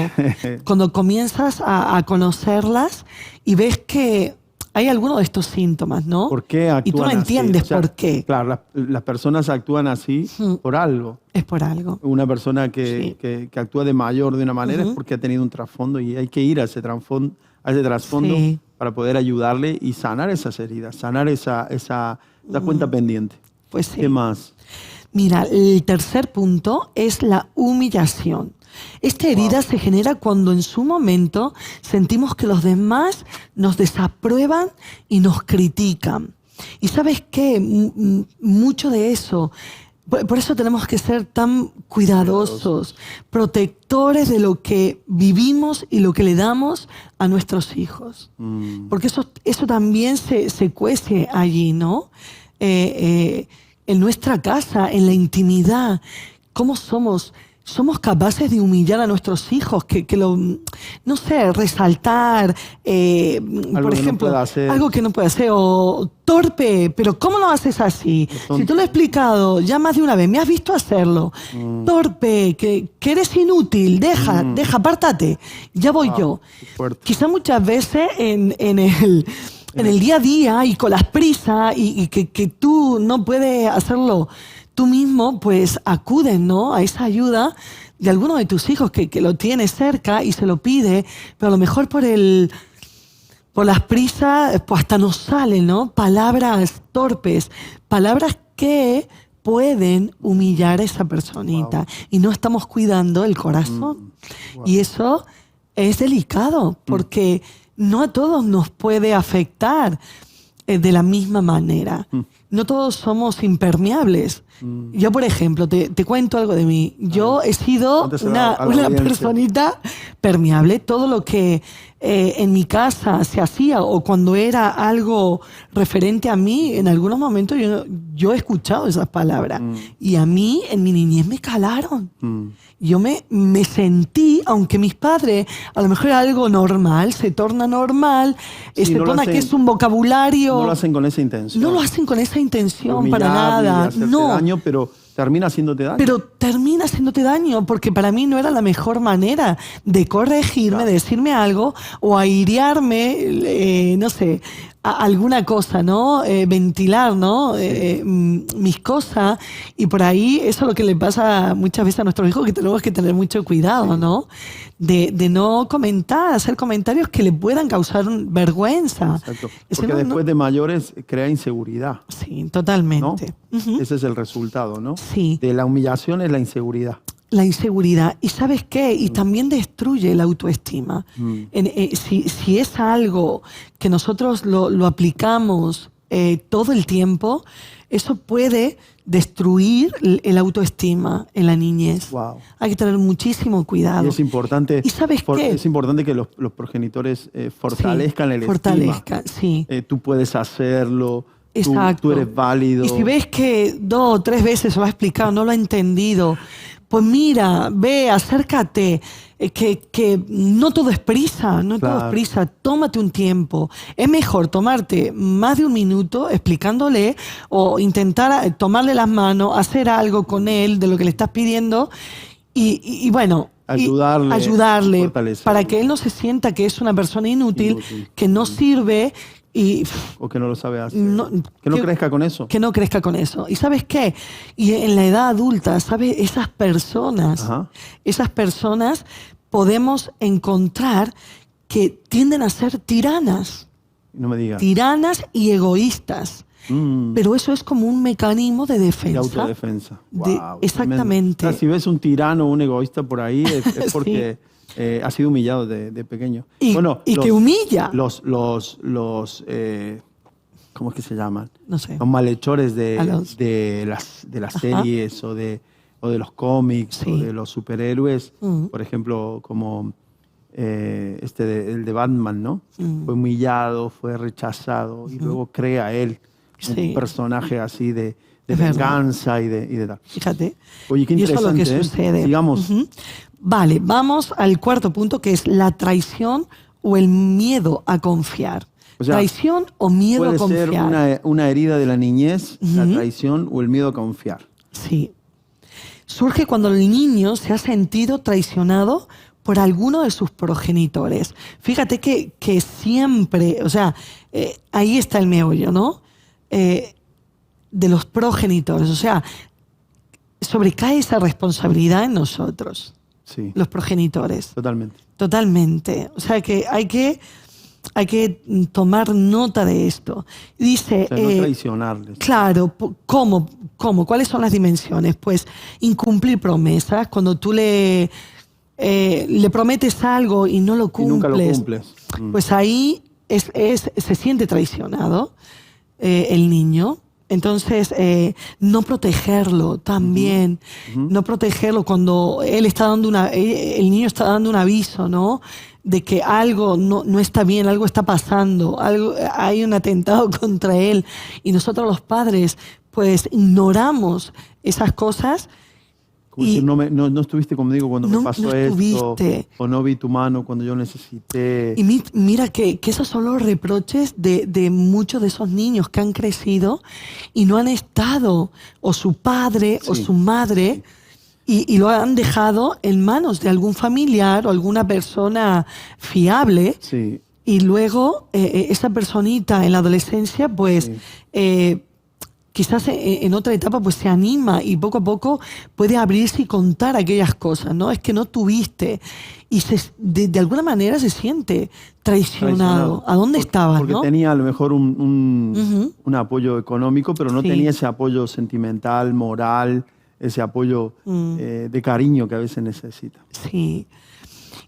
comienzas a conocerlas y ves que hay algunos de estos síntomas, ¿no? ¿por qué actúan Y tú no así? entiendes O sea, por qué. Claro, las personas actúan así por algo. Es por algo. Una persona que actúa de mayor de una manera es porque ha tenido un trasfondo y hay que ir a ese trasfondo Sí. para poder ayudarle y sanar esas heridas, sanar esa cuenta pendiente. Pues sí. ¿Qué más? Mira, el tercer punto es la humillación. Esta herida se genera cuando en su momento sentimos que los demás nos desaprueban y nos critican. Y ¿sabes qué? Mucho de eso, por eso tenemos que ser tan cuidadosos, protectores de lo que vivimos y lo que le damos a nuestros hijos. Porque eso también se cuece allí, ¿no? En nuestra casa, en la intimidad, cómo somos somos capaces de humillar a nuestros hijos, que lo, no sé, resaltar, por ejemplo, algo que no puede hacer, o torpe, pero ¿cómo lo haces así? Si te lo he explicado ya más de una vez, me has visto hacerlo. Torpe, que eres inútil, deja, apártate, ya voy yo. Quizá muchas veces en el día a día y con las prisas y que tú no puedes hacerlo tú mismo, pues acuden, ¿no?, a esa ayuda de alguno de tus hijos que lo tiene cerca y se lo pide, pero a lo mejor por las prisas, pues hasta nos salen, ¿no?, palabras torpes, palabras que pueden humillar a esa personita. Y no estamos cuidando el corazón. Y eso es delicado, porque no a todos nos puede afectar de la misma manera. No todos somos impermeables. Yo, por ejemplo, te cuento algo de mí. Yo he sido una personita permeable. Todo lo que en mi casa se hacía o cuando era algo referente a mí, en algunos momentos yo he escuchado esas palabras. Y a mí, en mi niñez, me calaron. Yo me sentí, aunque mis padres, a lo mejor era algo normal, se torna normal, se torna que es un vocabulario. No lo hacen con esa intención. No lo hacen con esa intención para nada. No. Daño, pero termina haciéndote daño. Pero termina haciéndote daño, porque para mí no era la mejor manera de corregirme, de decirme algo o airearme, no sé, alguna cosa, ¿no? Ventilar, ¿no? Mis cosas. Y por ahí eso es lo que le pasa muchas veces a nuestros hijos, que tenemos que tener mucho cuidado, ¿no? De no comentar, hacer comentarios que le puedan causar vergüenza. Exacto. Porque después de mayores crea inseguridad. Sí, totalmente. ¿No? Ese es el resultado, ¿no? Sí. De la humillación es la inseguridad. La inseguridad. ¿Y sabes qué? Y también destruye la autoestima. Si es algo que nosotros lo aplicamos todo el tiempo, eso puede destruir el autoestima en la niñez. Wow. Hay que tener muchísimo cuidado. Y es importante, ¿Y sabes qué? Es importante que los progenitores fortalezcan el estima. Sí. Tú puedes hacerlo. Exacto. Tú eres válido. Y si ves que 2 o 3 veces se lo ha explicado, no lo ha entendido, pues mira, ve, acércate, que no todo es prisa, todo es prisa, tómate un tiempo. Es mejor tomarte más de 1 minuto explicándole o intentar tomarle las manos, hacer algo con él de lo que le estás pidiendo y bueno, ayudarle para que él no se sienta que es una persona inútil. Que no sirve. O que no lo sabe hacer. Que no crezca con eso. Que no crezca con eso. ¿Y sabes qué? Y en la edad adulta, ¿sabes? Esas personas podemos encontrar que tienden a ser tiranas. No me digas. Tiranas y egoístas. Pero eso es como un mecanismo de defensa. De autodefensa. Exactamente. O sea, si ves un tirano o un egoísta por ahí, es porque... ha sido humillado de pequeño. Que humilla. ¿Cómo es que se llaman? No sé. Los malhechores de las series o de los cómics o de los superhéroes. Por ejemplo, como el de Batman, ¿no? Fue humillado, fue rechazado y luego crea él un personaje así de venganza y de tal. Fíjate. Oye, qué interesante. Y eso es lo que sucede. Sigamos. Vale, vamos al cuarto punto, que es la traición o el miedo a confiar. O sea, traición o miedo a confiar. Puede ser una herida de la niñez, la traición o el miedo a confiar. Sí. Surge cuando el niño se ha sentido traicionado por alguno de sus progenitores. Fíjate que siempre, o sea, ahí está el meollo, ¿no? De los progenitores. O sea, sobrecae esa responsabilidad en nosotros. Sí. Los progenitores. Totalmente. O sea que hay que tomar nota de esto. Dice, o sea, no traicionarles. Claro, ¿cómo? ¿Cuáles son las dimensiones? Pues incumplir promesas. Cuando tú le prometes algo y no lo cumples, y nunca lo cumples. Pues ahí se siente traicionado el niño. Entonces, no protegerlo también, no protegerlo cuando el niño está dando un aviso, ¿no? De que algo no está bien, algo está pasando, hay un atentado contra él. Y nosotros los padres, pues, ignoramos esas cosas. Como decir, no estuviste conmigo cuando me pasó esto, estuviste. o no vi tu mano cuando yo necesité. Y mira que esos son los reproches de muchos de esos niños que han crecido y no han estado, o su padre o su madre, y lo han dejado en manos de algún familiar o alguna persona fiable. Sí. Y luego esa personita en la adolescencia, pues quizás en otra etapa pues se anima y poco a poco puede abrirse y contar aquellas cosas, ¿no? Es que no tuviste y de alguna manera se siente traicionado. ¿A dónde estabas, porque no? tenía a lo mejor un apoyo económico, pero no Sí. tenía ese apoyo sentimental, moral, ese apoyo de cariño que a veces necesita. Sí.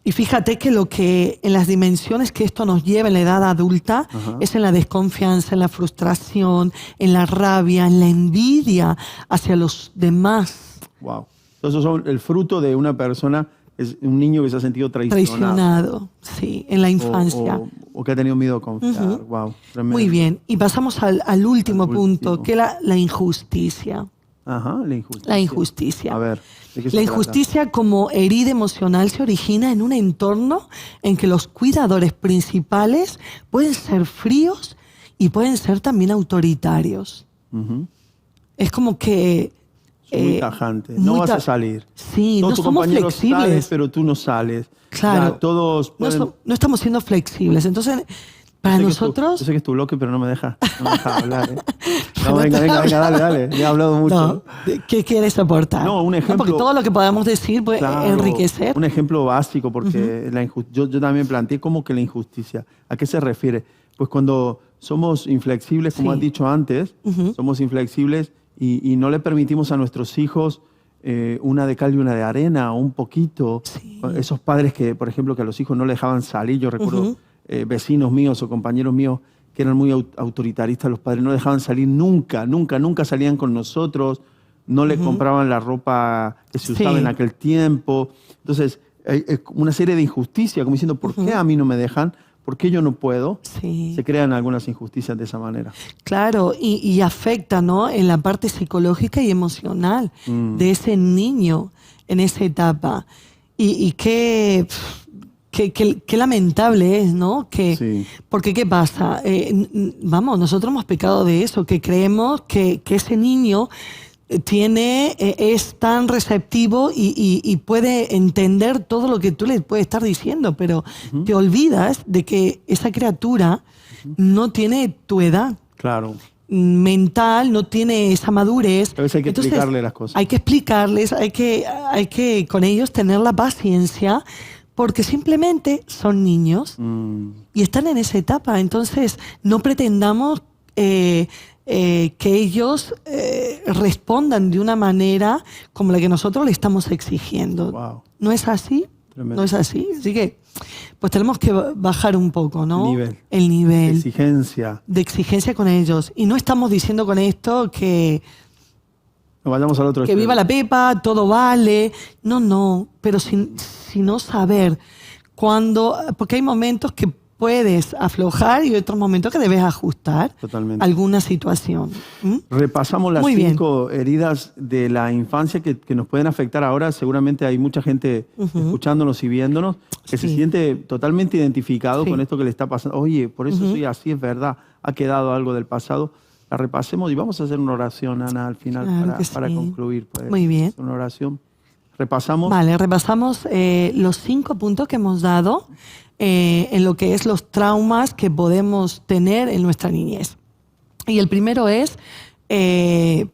Y fíjate que lo que en las dimensiones que esto nos lleva en la edad adulta es en la desconfianza, en la frustración, en la rabia, en la envidia hacia los demás. Wow. Entonces son el fruto de una persona, es un niño que se ha sentido traicionado. Sí, en la infancia. O que ha tenido miedo a confiar. Wow, tremendo. Muy bien. Y pasamos al último punto, último. que es la injusticia. Ajá, la injusticia. La injusticia. A ver, ¿de qué se La trata? injusticia como herida emocional se origina en un entorno en que los cuidadores principales pueden ser fríos y pueden ser también autoritarios. Ujú. Es como que... Muy tajante. No muy vas a ta- salir. Sí, Todos no tus somos compañeros flexibles. salen, pero tú no sales. Claro. Ya, todos No, pueden... no estamos siendo flexibles. Entonces, para Yo sé que nosotros... yo sé que es tu bloque, pero no me deja hablar. No, venga, dale. Ya he hablado mucho. No, ¿qué quieres aportar? No, un ejemplo. Porque todo lo que podamos decir puede Claro, enriquecer. un ejemplo básico, porque yo también planteé como que la injusticia. ¿A qué se refiere? Pues cuando somos inflexibles, como Sí. has dicho antes, somos inflexibles y no le permitimos a nuestros hijos una de cal y una de arena, o un poquito. Sí. Esos padres que, por ejemplo, que a los hijos no le dejaban salir. Yo recuerdo vecinos míos o compañeros míos que eran muy autoritaristas, los padres no dejaban salir nunca salían con nosotros, no le compraban la ropa que se usaba Sí. en aquel tiempo. Entonces, hay una serie de injusticias, como diciendo, ¿por qué a mí no me dejan? ¿Por qué yo no puedo? Sí. Se crean algunas injusticias de esa manera. Claro, y afecta, ¿no? En la parte psicológica y emocional de ese niño en esa etapa. Y qué lamentable es, ¿no? Sí. Porque ¿qué pasa? Nosotros hemos pecado de eso, que creemos que ese niño es tan receptivo y puede entender todo lo que tú le puedes estar diciendo, pero te olvidas de que esa criatura no tiene tu edad Claro. mental, no tiene esa madurez. A veces hay que Entonces, explicarle las cosas. Hay que explicarles, hay que con ellos tener la paciencia, porque simplemente son niños y están en esa etapa. Entonces, no pretendamos que ellos respondan de una manera como la que nosotros le estamos exigiendo. Wow. ¿No es así? Tremendo. No es así. Así que, pues tenemos que bajar un poco, ¿no? De El nivel exigencia. de exigencia con ellos. Y no estamos diciendo con esto que No vayamos al otro que extremo. viva la Pepa, todo vale. No, pero sino saber cuándo, porque hay momentos que puedes aflojar y otros momentos que debes ajustar Totalmente. alguna situación. ¿Mm? Repasamos las Muy bien. 5 heridas de la infancia que nos pueden afectar ahora. Seguramente hay mucha gente escuchándonos y viéndonos que se Sí. siente totalmente identificado Sí. con esto que le está pasando. Oye, por eso soy así, es verdad. Ha quedado algo del pasado. La repasemos y vamos a hacer una oración, Ana, al final Claro que para sí. concluir. Pues, Muy bien. Una oración. Repasamos. Vale, repasamos los 5 puntos que hemos dado en lo que es los traumas que podemos tener en nuestra niñez. Y el primero es, el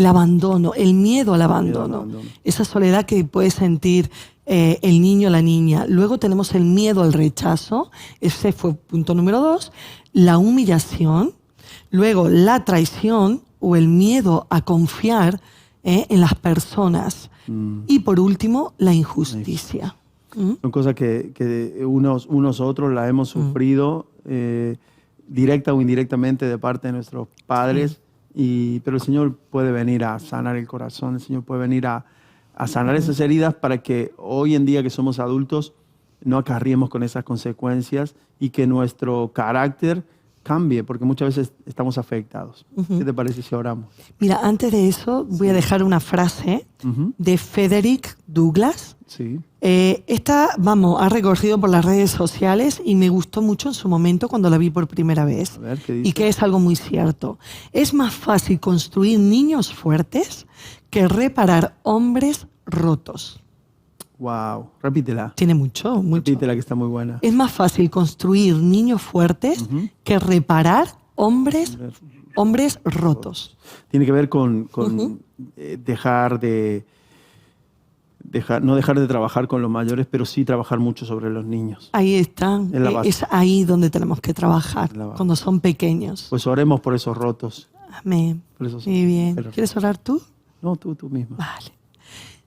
abandono, el miedo al abandono. abandono. Esa soledad que puede sentir el niño o la niña. Luego tenemos el miedo al rechazo, ese fue punto número 2. La humillación. Luego la traición o el miedo a confiar en las personas. Y por último, la injusticia. Son cosas que unos otros la hemos sufrido directa o indirectamente de parte de nuestros padres, pero el Señor puede venir a sanar el corazón, el Señor puede venir a sanar esas heridas para que hoy en día que somos adultos no acarriemos con esas consecuencias y que nuestro carácter cambie, porque muchas veces estamos afectados. ¿Qué te parece si oramos? Mira, antes de eso voy a dejar una frase de Frederick Douglass. Sí. Esta, ha recorrido por las redes sociales y me gustó mucho en su momento cuando la vi por primera vez. A ver, ¿qué dice? Y que es algo muy cierto. Es más fácil construir niños fuertes que reparar hombres rotos. Wow, repítela. Tiene mucho. Repítela, que está muy buena. Es más fácil construir niños fuertes que reparar hombres rotos. Tiene que ver con no dejar de trabajar con los mayores, pero sí trabajar mucho sobre los niños. Ahí está. Es la base. Es ahí donde tenemos que trabajar, La base. cuando son pequeños. Pues oremos por esos rotos. Amén. Por esos Muy bien. pero- ¿Quieres orar tú? No, tú misma. Vale.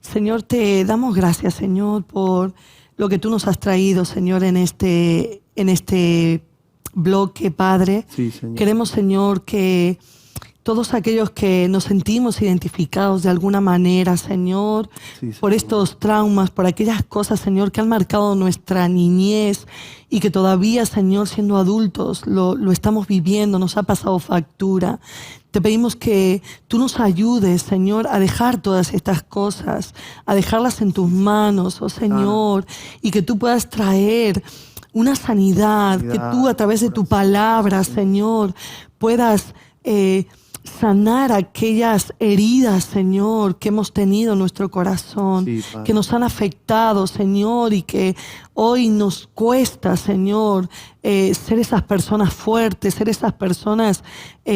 Señor, te damos gracias, Señor, por lo que tú nos has traído, Señor, en este bloque, Padre. Sí, Señor. Queremos, Señor, que todos aquellos que nos sentimos identificados de alguna manera, Señor, Sí, por Señor. estos traumas, por aquellas cosas, Señor, que han marcado nuestra niñez y que todavía, Señor, siendo adultos, lo estamos viviendo, nos ha pasado factura. Te pedimos que tú nos ayudes, Señor, a dejar todas estas cosas, a dejarlas en tus manos, oh Señor, y que tú puedas traer una sanidad, que tú a través de tu palabra, Señor, puedas sanar aquellas heridas, Señor, que hemos tenido en nuestro corazón, Sí, Padre. que nos han afectado, Señor, y que hoy nos cuesta, Señor, ser esas personas fuertes, ser esas personas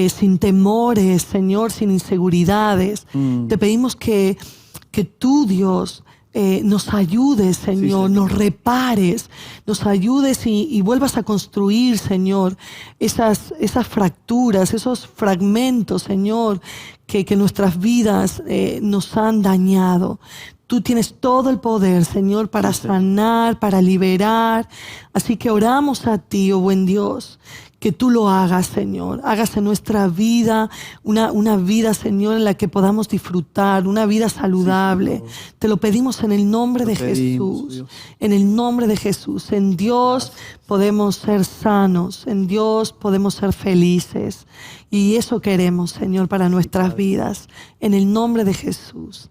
sin temores, Señor, sin inseguridades. Te pedimos que tú, Dios, nos ayudes, Señor, Sí, nos repares, nos ayudes y vuelvas a construir, Señor, esas fracturas, esos fragmentos, Señor, que nuestras vidas nos han dañado. Tú tienes todo el poder, Señor, para sanar, para liberar. Así que oramos a ti, oh buen Dios, que tú lo hagas, Señor. Hagas en nuestra vida una vida, Señor, en la que podamos disfrutar, una vida saludable. Te lo pedimos en el nombre de pedimos, Jesús. Dios. En el nombre de Jesús. En Dios podemos ser sanos. En Dios podemos ser felices. Y eso queremos, Señor, para nuestras vidas. En el nombre de Jesús.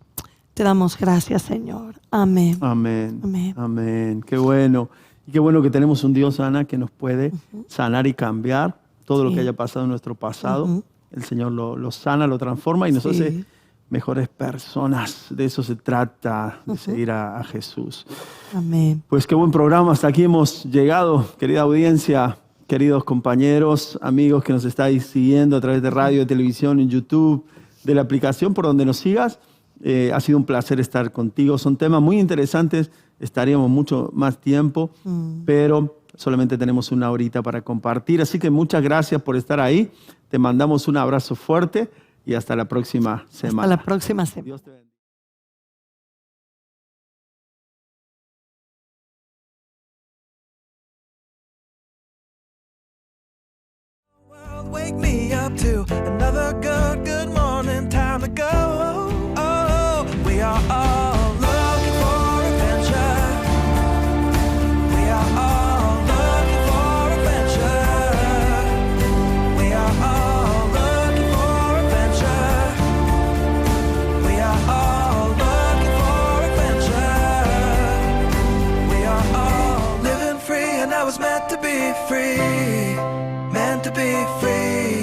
Te damos gracias, Señor. Amén. Amén. Amén. Amén. Qué bueno. Y qué bueno que tenemos un Dios, Ana, que nos puede sanar y cambiar todo lo Sí. que haya pasado en nuestro pasado. Ujú. El Señor lo sana, lo transforma y nos Sí. hace mejores personas. De eso se trata, de seguir a Jesús. Amén. Pues qué buen programa. Hasta aquí hemos llegado, querida audiencia, queridos compañeros, amigos que nos estáis siguiendo a través de radio, de televisión, en YouTube, de la aplicación por donde nos sigas. Ha sido un placer estar contigo. Son temas muy interesantes. Estaríamos mucho más tiempo, pero solamente tenemos una horita para compartir. Así que muchas gracias por estar ahí. Te mandamos un abrazo fuerte y hasta la próxima semana. Hasta la próxima semana. Dios te bendiga. World, wake me up to another good morning. Time to go. Oh, we are all looking for adventure. We are all looking for adventure. We are all looking for adventure. We are all looking for adventure. We are all living free, and I was meant to be free. Meant to be free.